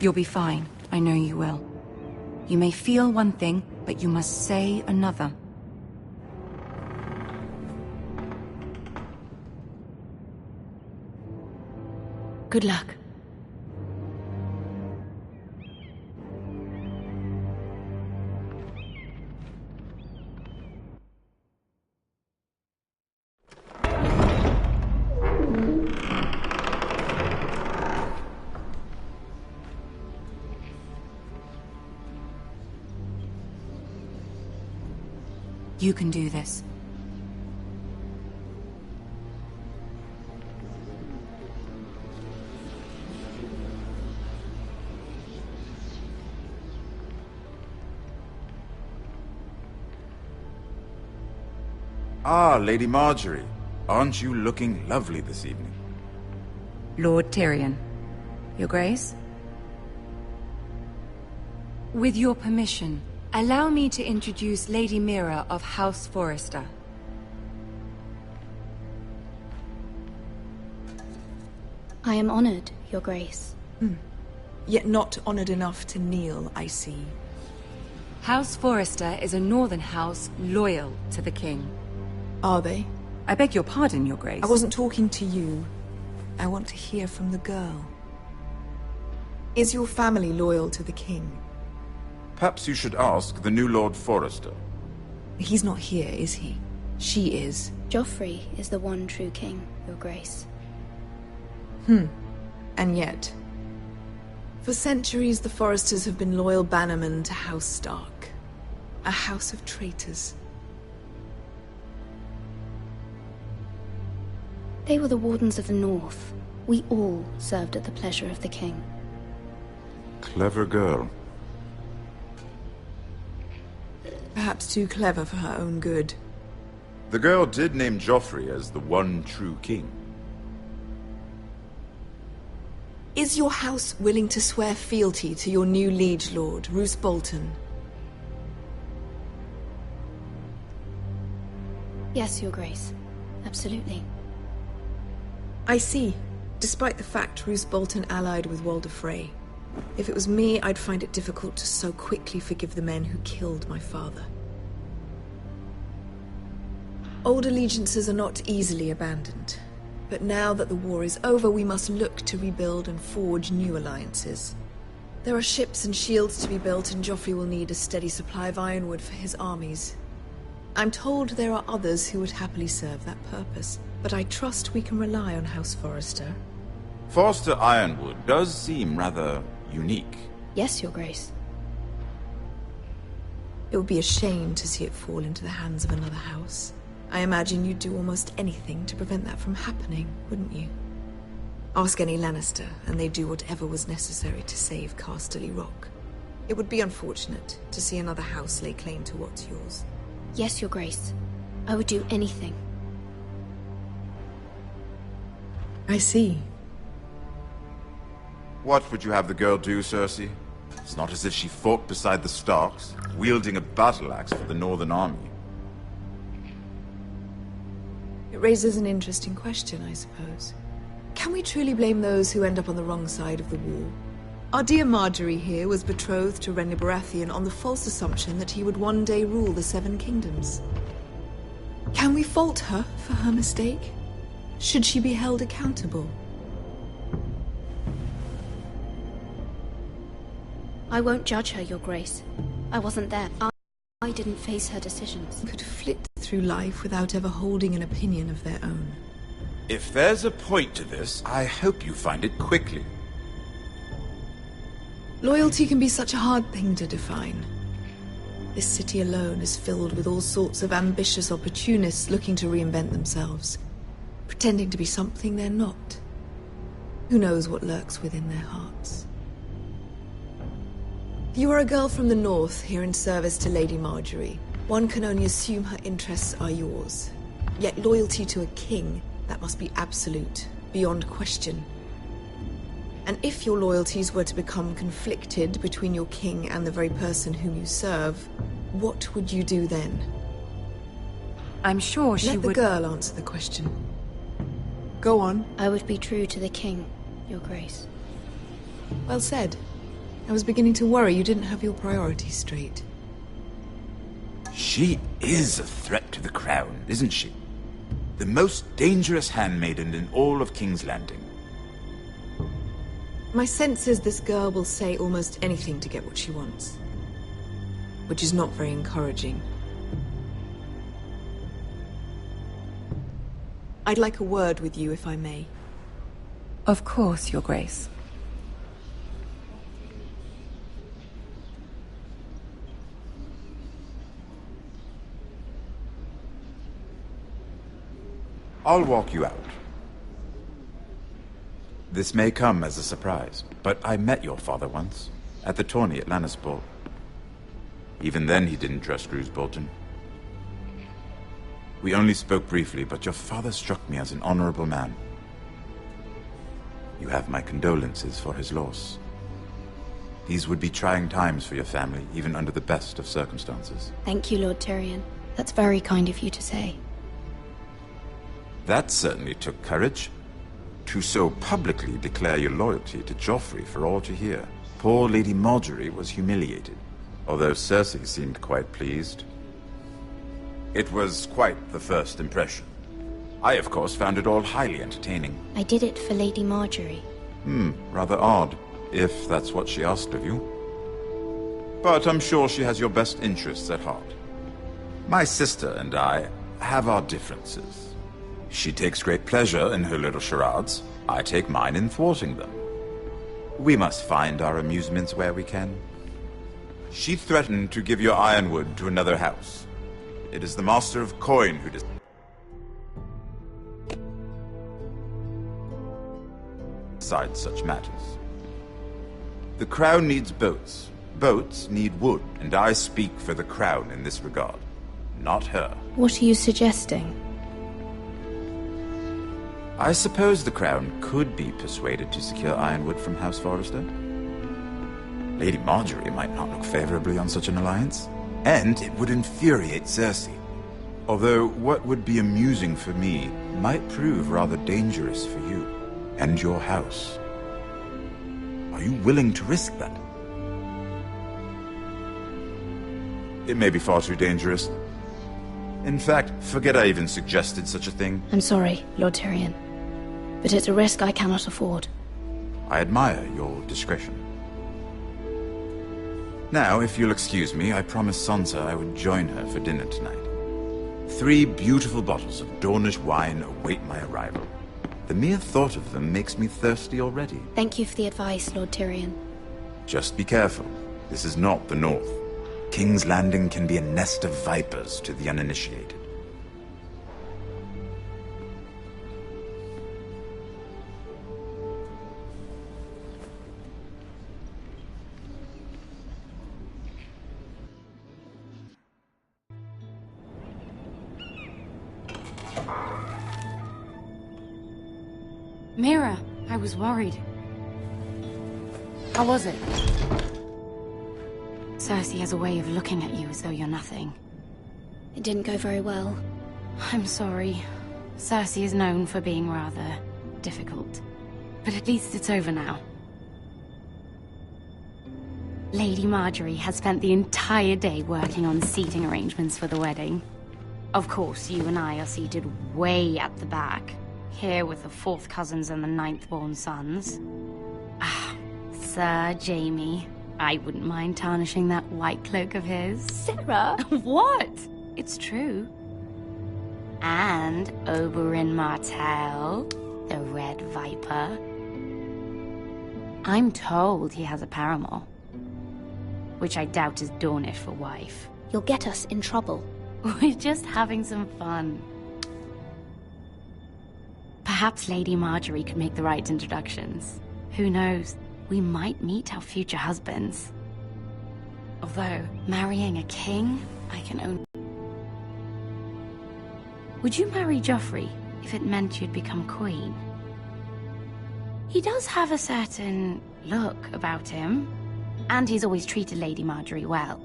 You'll be fine. I know you will. You may feel one thing, but you must say another. Good luck. You can do this. Ah, Lady Marjorie. Aren't you looking lovely this evening? Lord Tyrion. Your Grace? With your permission, allow me to introduce Lady Mira of House Forrester. I am honored, Your Grace. Yet not honored enough to kneel, I see. House Forrester is a northern house loyal to the king. Are they? I beg your pardon, Your Grace. I wasn't talking to you. I want to hear from the girl. Is your family loyal to the king? Perhaps you should ask the new Lord Forrester. He's not here, is he? She is. Joffrey is the one true king, Your Grace. And yet, for centuries the Forresters have been loyal bannermen to House Stark. A house of traitors. They were the Wardens of the North. We all served at the pleasure of the king. Clever girl. Perhaps too clever for her own good. The girl did name Joffrey as the one true king. Is your house willing to swear fealty to your new liege lord, Roose Bolton? Yes, Your Grace. Absolutely. I see. Despite the fact Roose Bolton allied with Walder Frey. If it was me, I'd find it difficult to so quickly forgive the men who killed my father. Old allegiances are not easily abandoned. But now that the war is over, we must look to rebuild and forge new alliances. There are ships and shields to be built, and Joffrey will need a steady supply of ironwood for his armies. I'm told there are others who would happily serve that purpose, but I trust we can rely on House Forrester. Forrester Ironwood does seem rather unique. Yes, Your Grace. It would be a shame to see it fall into the hands of another house. I imagine you'd do almost anything to prevent that from happening, wouldn't you? Ask any Lannister, and they'd do whatever was necessary to save Casterly Rock. It would be unfortunate to see another house lay claim to what's yours. Yes, Your Grace. I would do anything. I see. What would you have the girl do, Cersei? It's not as if she fought beside the Starks, wielding a battle axe for the Northern Army. It raises an interesting question, I suppose. Can we truly blame those who end up on the wrong side of the wall? Our dear Marjorie here was betrothed to Renly Baratheon on the false assumption that he would one day rule the Seven Kingdoms. Can we fault her for her mistake? Should she be held accountable? I won't judge her, Your Grace. I wasn't there. I didn't face her decisions. Could flit through life without ever holding an opinion of their own. If there's a point to this, I hope you find it quickly. Loyalty can be such a hard thing to define. This city alone is filled with all sorts of ambitious opportunists looking to reinvent themselves, pretending to be something they're not. Who knows what lurks within their hearts? You are a girl from the north, here in service to Lady Marjorie. One can only assume her interests are yours. Yet loyalty to a king, that must be absolute, beyond question. And if your loyalties were to become conflicted between your king and the very person whom you serve, what would you do then? I'm sure she would... Let the girl answer the question. Go on. I would be true to the king, Your Grace. Well said. I was beginning to worry you didn't have your priorities straight. She is a threat to the crown, isn't she? The most dangerous handmaiden in all of King's Landing. My sense is this girl will say almost anything to get what she wants. Which is not very encouraging. I'd like a word with you, if I may. Of course, Your Grace. I'll walk you out. This may come as a surprise, but I met your father once, at the tourney at Lannisport. Even then he didn't trust Roose Bolton. We only spoke briefly, but your father struck me as an honorable man. You have my condolences for his loss. These would be trying times for your family, even under the best of circumstances. Thank you, Lord Tyrion. That's very kind of you to say. That certainly took courage. To so publicly declare your loyalty to Joffrey for all to hear. Poor Lady Marjorie was humiliated, although Cersei seemed quite pleased. It was quite the first impression. I, of course, found it all highly entertaining. I did it for Lady Marjorie. Rather odd, if that's what she asked of you. But I'm sure she has your best interests at heart. My sister and I have our differences. She takes great pleasure in her little charades. I take mine in thwarting them. We must find our amusements where we can. She threatened to give your ironwood to another house. It is the Master of Coin who decides such matters. The Crown needs boats. Boats need wood, and I speak for the Crown in this regard, not her. What are you suggesting? I suppose the Crown could be persuaded to secure ironwood from House Forrester. Lady Marjorie might not look favorably on such an alliance, and it would infuriate Cersei. Although what would be amusing for me might prove rather dangerous for you and your house. Are you willing to risk that? It may be far too dangerous. In fact, forget I even suggested such a thing. I'm sorry, Lord Tyrion, but it's a risk I cannot afford. I admire your discretion. Now, if you'll excuse me, I promised Sansa I would join her for dinner tonight. 3 beautiful bottles of Dornish wine await my arrival. The mere thought of them makes me thirsty already. Thank you for the advice, Lord Tyrion. Just be careful. This is not the North. King's Landing can be a nest of vipers to the uninitiated. Mira, I was worried. How was it? Cersei has a way of looking at you as though you're nothing. It didn't go very well. I'm sorry. Cersei is known for being rather difficult. But at least it's over now. Lady Marjorie has spent the entire day working on seating arrangements for the wedding. Of course, you and I are seated way at the back. here with the 4th cousins and the 9th-born sons. Ah, Sir Jaime. I wouldn't mind tarnishing that white cloak of his. Sarah! What? It's true. And Oberyn Martell, the Red Viper. I'm told he has a paramour, which I doubt is Dornish for wife. You'll get us in trouble. We're just having some fun. Perhaps Lady Marjorie could make the right introductions. Who knows? We might meet our future husbands. Although, marrying a king, I can only... Would you marry Joffrey if it meant you'd become queen? He does have a certain look about him, and he's always treated Lady Marjorie well.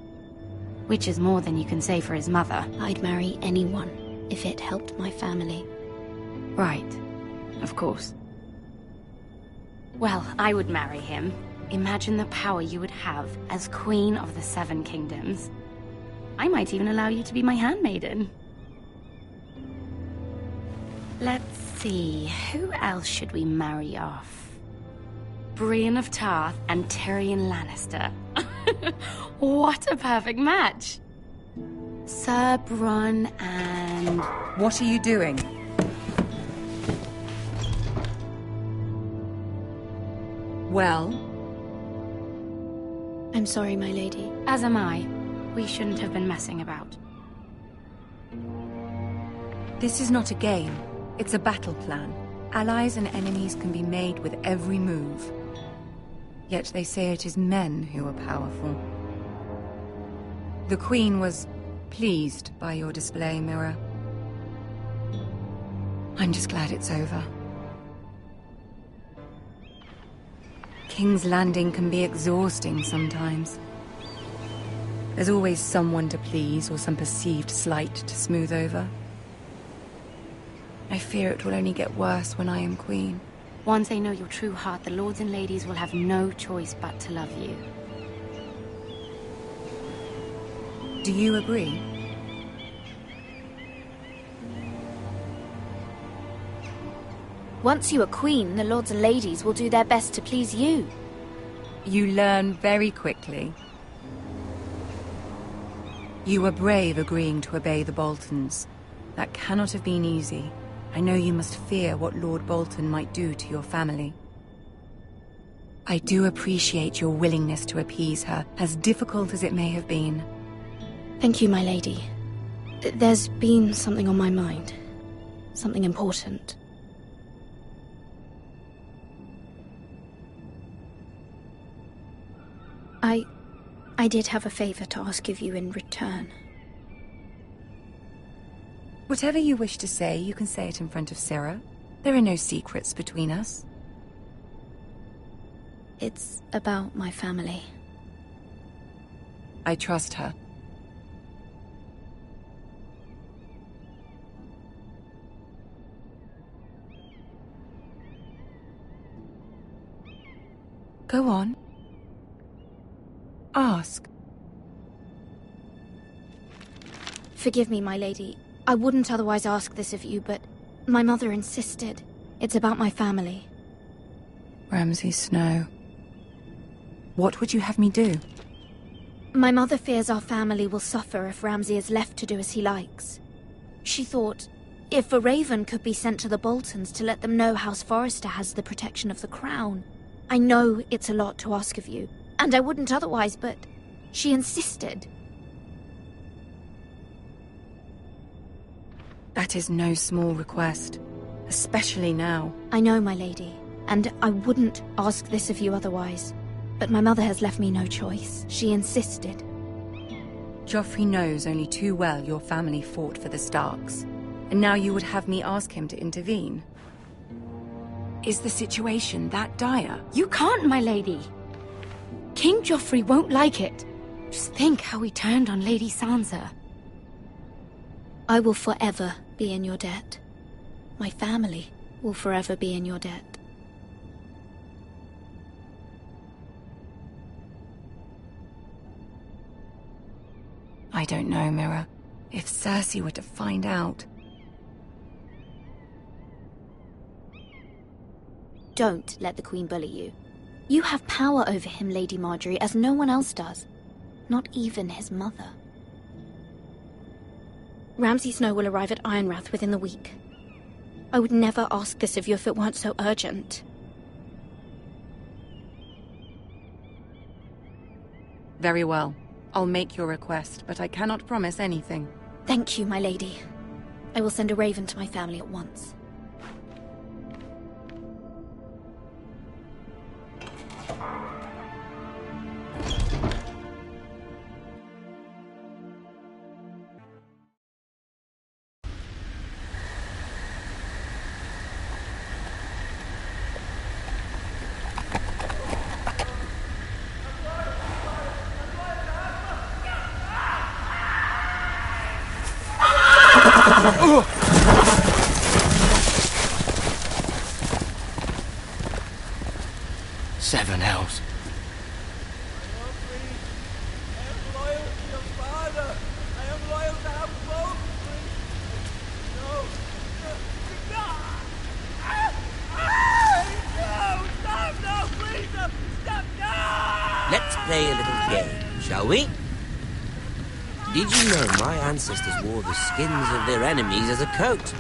Which is more than you can say for his mother. I'd marry anyone if it helped my family. Right. Of course. Well, I would marry him. Imagine the power you would have as Queen of the 7 Kingdoms. I might even allow you to be my handmaiden. Let's see, who else should we marry off? Brienne of Tarth and Tyrion Lannister. What a perfect match! Sir Bronn and... What are you doing? Well? I'm sorry, my lady. As am I. We shouldn't have been messing about. This is not a game. It's a battle plan. Allies and enemies can be made with every move. Yet they say it is men who are powerful. The Queen was pleased by your display, Mira. I'm just glad it's over. King's Landing can be exhausting sometimes. There's always someone to please or some perceived slight to smooth over. I fear it will only get worse when I am queen. Once they know your true heart, the lords and ladies will have no choice but to love you. Do you agree? Once you are queen, the lords and ladies will do their best to please you. You learn very quickly. You were brave agreeing to obey the Boltons. That cannot have been easy. I know you must fear what Lord Bolton might do to your family. I do appreciate your willingness to appease her, as difficult as it may have been. Thank you, my lady. There's been something on my mind. Something important. I did have a favor to ask of you in return. Whatever you wish to say, you can say it in front of Sarah. There are no secrets between us. It's about my family. I trust her. Go on. Ask. Forgive me, my lady. I wouldn't otherwise ask this of you, but my mother insisted. It's about my family. Ramsay Snow. What would you have me do? My mother fears our family will suffer if Ramsay is left to do as he likes. She thought, if a raven could be sent to the Boltons to let them know House Forrester has the protection of the crown. I know it's a lot to ask of you, and I wouldn't otherwise, but she insisted. That is no small request, especially now. I know, my lady, and I wouldn't ask this of you otherwise. But my mother has left me no choice. She insisted. Joffrey knows only too well your family fought for the Starks, and now you would have me ask him to intervene. Is the situation that dire? You can't, my lady. King Joffrey won't like it. Just think how he turned on Lady Sansa. I will forever be in your debt. My family will forever be in your debt. I don't know, Mira. If Cersei were to find out... Don't let the Queen bully you. You have power over him, Lady Marjorie, as no one else does. Not even his mother. Ramsay Snow will arrive at Ironrath within the week. I would never ask this of you if it weren't so urgent. Very well. I'll make your request, but I cannot promise anything. Thank you, my lady. I will send a raven to my family at once. Seven hells. Let's play a little game, shall we? Did you know my ancestors wore the skins of their enemies as a coat?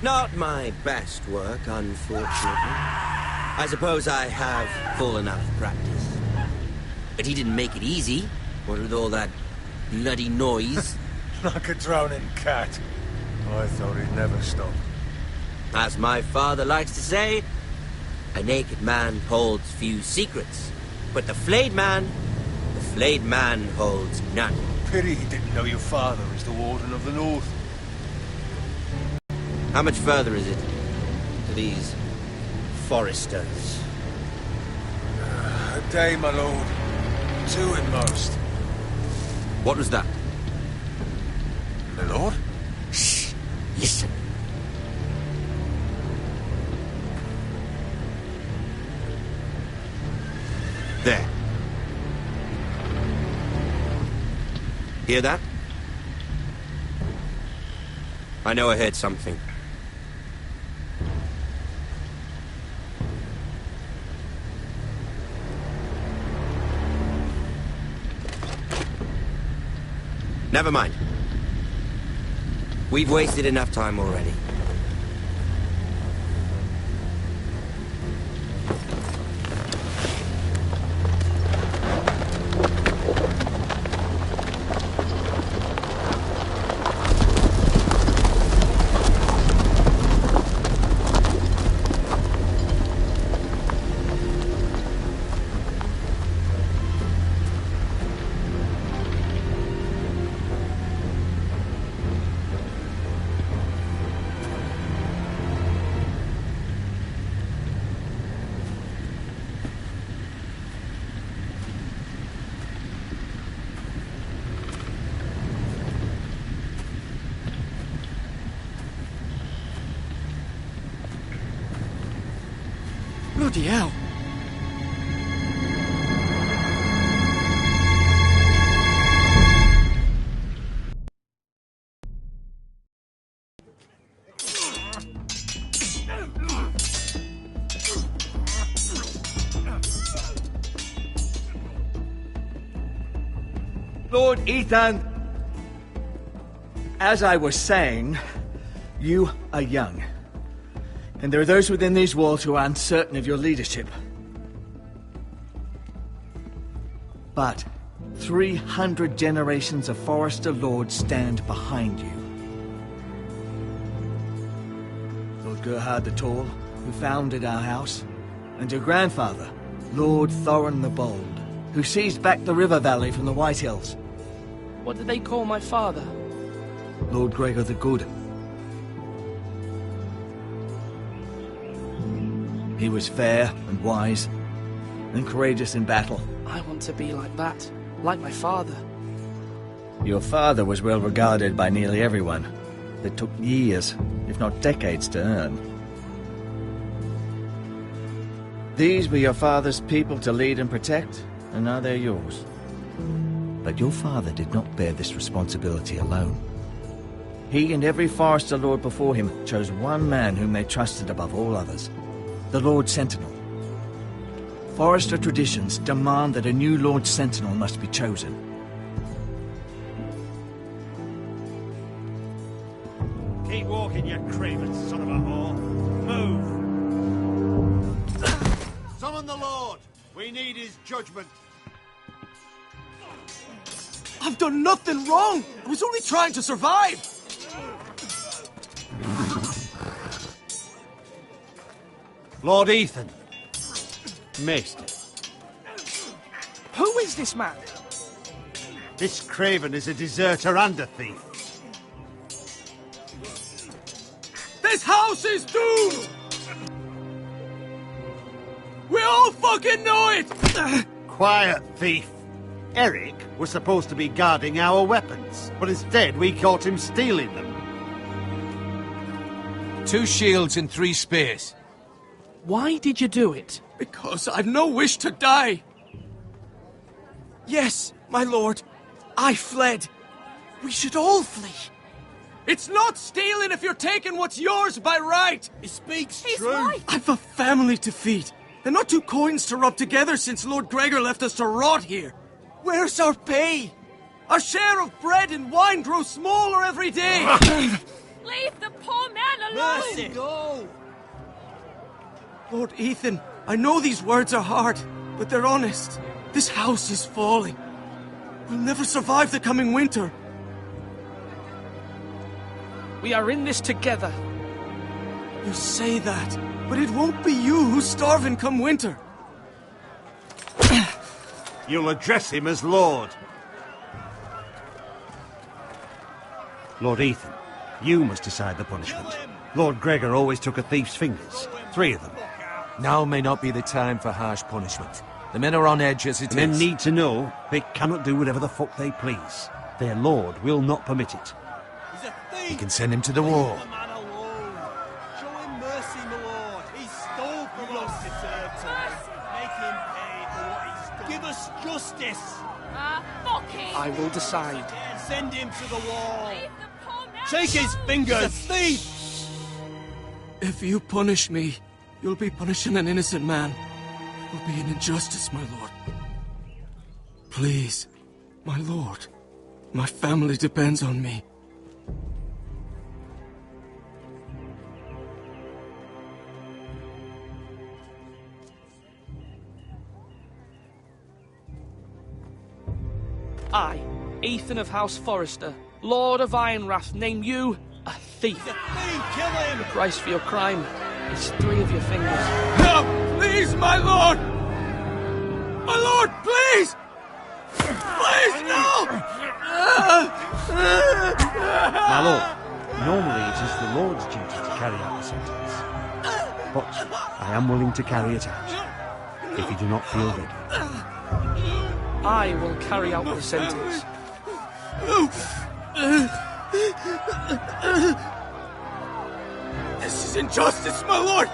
Not my best work, unfortunately. I suppose I have fallen out of practice. But he didn't make it easy, what with all that bloody noise. Like a drowning cat. I thought he'd never stop. As my father likes to say, a naked man holds few secrets. But the flayed man holds none. Pity he didn't know your father is the Warden of the North. How much further is it to these foresters? A day, my lord. 2 at most. What was that? My lord? Shh! Listen. There. Hear that? I know I heard something. Never mind. We've wasted enough time already. Bloody hell. Lord Ethan, as I was saying, you are young. And there are those within these walls who are uncertain of your leadership. But 300 generations of Forester Lords stand behind you. Lord Gerhard the Tall, who founded our house, and your grandfather, Lord Thorin the Bold, who seized back the river valley from the White Hills. What did they call my father? Lord Gregor the Good. He was fair and wise, and courageous in battle. I want to be like that, like my father. Your father was well regarded by nearly everyone. It took years, if not decades, to earn. These were your father's people to lead and protect, and now they're yours. But your father did not bear this responsibility alone. He and every Forester Lord before him chose one man whom they trusted above all others, the Lord Sentinel. Forester traditions demand that a new Lord Sentinel must be chosen. Keep walking, you craven son of a whore. Move! Summon the Lord! We need his judgment. I've done nothing wrong! I was only trying to survive! Lord Ethan. Maester. Who is this man? This craven is a deserter and a thief. This house is doomed! We all fucking know it! Quiet, thief. Eric was supposed to be guarding our weapons, but instead we caught him stealing them. 2 shields and 3 spears. Why did you do it? Because I've no wish to die. Yes, my lord. I fled. We should all flee. It's not stealing if you're taking what's yours by right. He speaks true. Right. I've a family to feed, and not 2 coins to rub together since Lord Gregor left us to rot here. Where's our pay? Our share of bread and wine grows smaller every day. Leave the poor man alone! Mercy. Go! Lord Ethan, I know these words are hard, but they're honest. This house is falling. We'll never survive the coming winter. We are in this together. You say that, but it won't be you who's starving come winter. You'll address him as Lord. Lord Ethan, you must decide the punishment. Lord Gregor always took a thief's fingers. 3 of them. Now may not be the time for harsh punishment. The men are on edge as it is. Men need to know they cannot do whatever the fuck they please. Their lord will not permit it. We can send him to the war. Show him mercy, my lord. He stole from us. Make him pay for what he's done. Give us justice. Fuck him! I will decide. Send him to the wall. Leave the poor man Take his alone! fingers. He's a thief. If you punish me, you'll be punishing an innocent man. It will be an injustice, my lord. Please, my lord. My family depends on me. I, Ethan of House Forester, Lord of Ironrath, name you a thief. He's a thief. Kill him. The price for your crime is 3 of your fingers. No! Please, my lord! My lord, please! Please, no! My lord, normally it is the Lord's duty to carry out the sentence. But I am willing to carry it out, if you do not feel ready. I will carry out the sentence. This is injustice, my lord!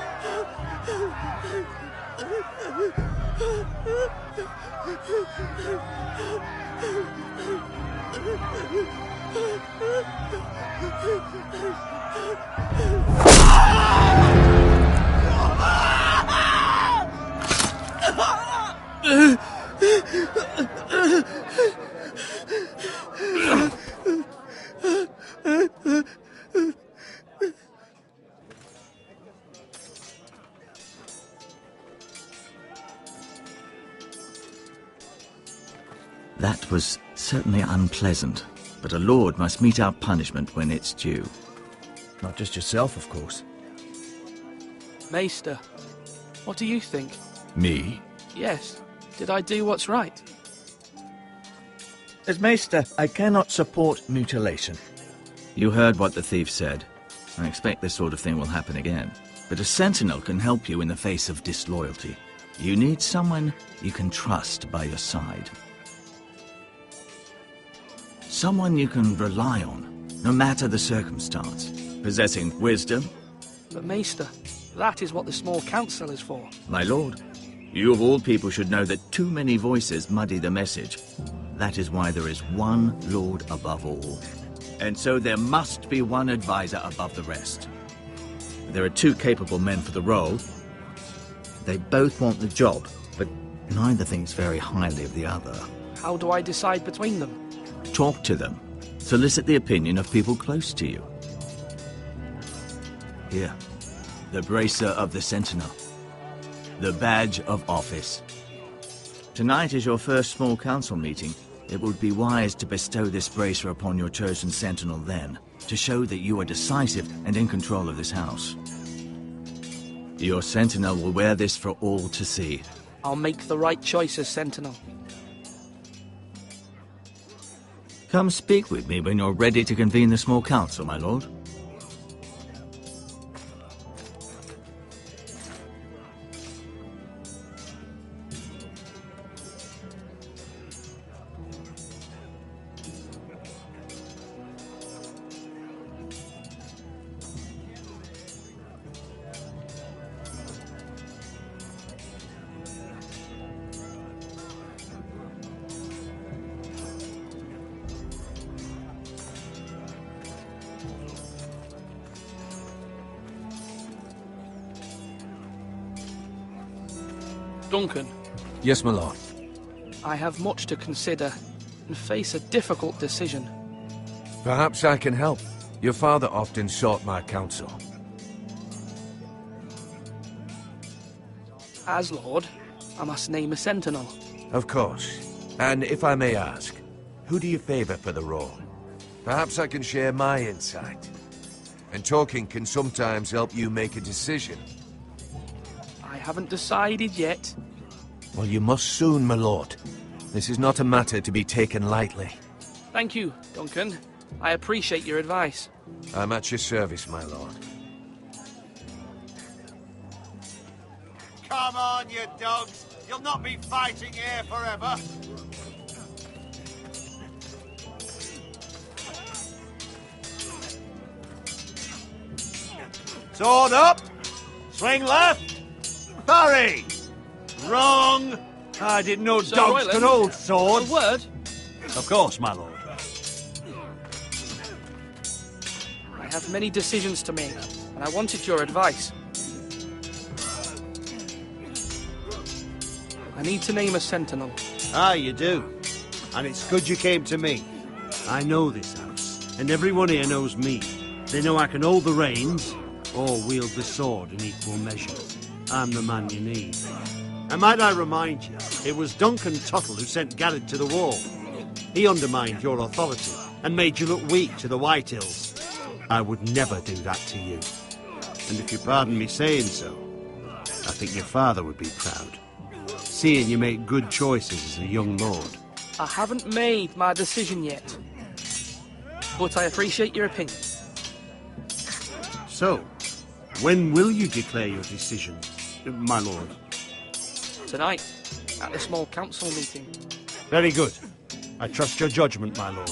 That was certainly unpleasant, but a lord must mete out punishment when it's due. Not just yourself, of course. Maester, what do you think? Me? Yes. Did I do what's right? As Maester, I cannot support mutilation. You heard what the thief said. I expect this sort of thing will happen again. But a sentinel can help you in the face of disloyalty. You need someone you can trust by your side. Someone you can rely on, no matter the circumstance. Possessing wisdom. But Maester, that is what the small council is for. My lord, You of all people should know that too many voices muddy the message. That is why there is one Lord above all. And so there must be one advisor above the rest. There are two capable men for the role. They both want the job, but neither thinks very highly of the other. How do I decide between them? Talk to them. Solicit the opinion of people close to you. Here, the bracer of the Sentinel. The badge of office. Tonight is your first small council meeting. It would be wise to bestow this bracer upon your chosen Sentinel then, to show that you are decisive and in control of this house. Your Sentinel will wear this for all to see. I'll make the right choice as Sentinel. Come speak with me when you're ready to convene the small council, my lord. Duncan. Yes, my lord. I have much to consider and face a difficult decision. Perhaps I can help. Your father often sought my counsel. As Lord, I must name a Sentinel. Of course. And if I may ask, who do you favor for the role? Perhaps I can share my insight. And talking can sometimes help you make a decision. I haven't decided yet. Well, you must soon, my lord. This is not a matter to be taken lightly. Thank you, Duncan. I appreciate your advice. I'm at your service, my lord. Come on, you dogs. You'll not be fighting here forever. Sword up. Swing left. Parry. Wrong. I didn't know Sir dogs Royland, could hold swords. A word? Of course, my lord. I have many decisions to make, and I wanted your advice. I need to name a Sentinel. Ah, you do. And it's good you came to me. I know this house, and everyone here knows me. They know I can hold the reins, or wield the sword in equal measure. I'm the man you need. And might I remind you, it was Duncan Tuttle who sent Garrett to the wall. He undermined your authority, and made you look weak to the Whitehills. I would never do that to you. And if you pardon me saying so, I think your father would be proud. Seeing you make good choices as a young lord. I haven't made my decision yet, but I appreciate your opinion. So, when will you declare your decision, my lord? Tonight, at the small council meeting. Very good. I trust your judgment, my lord.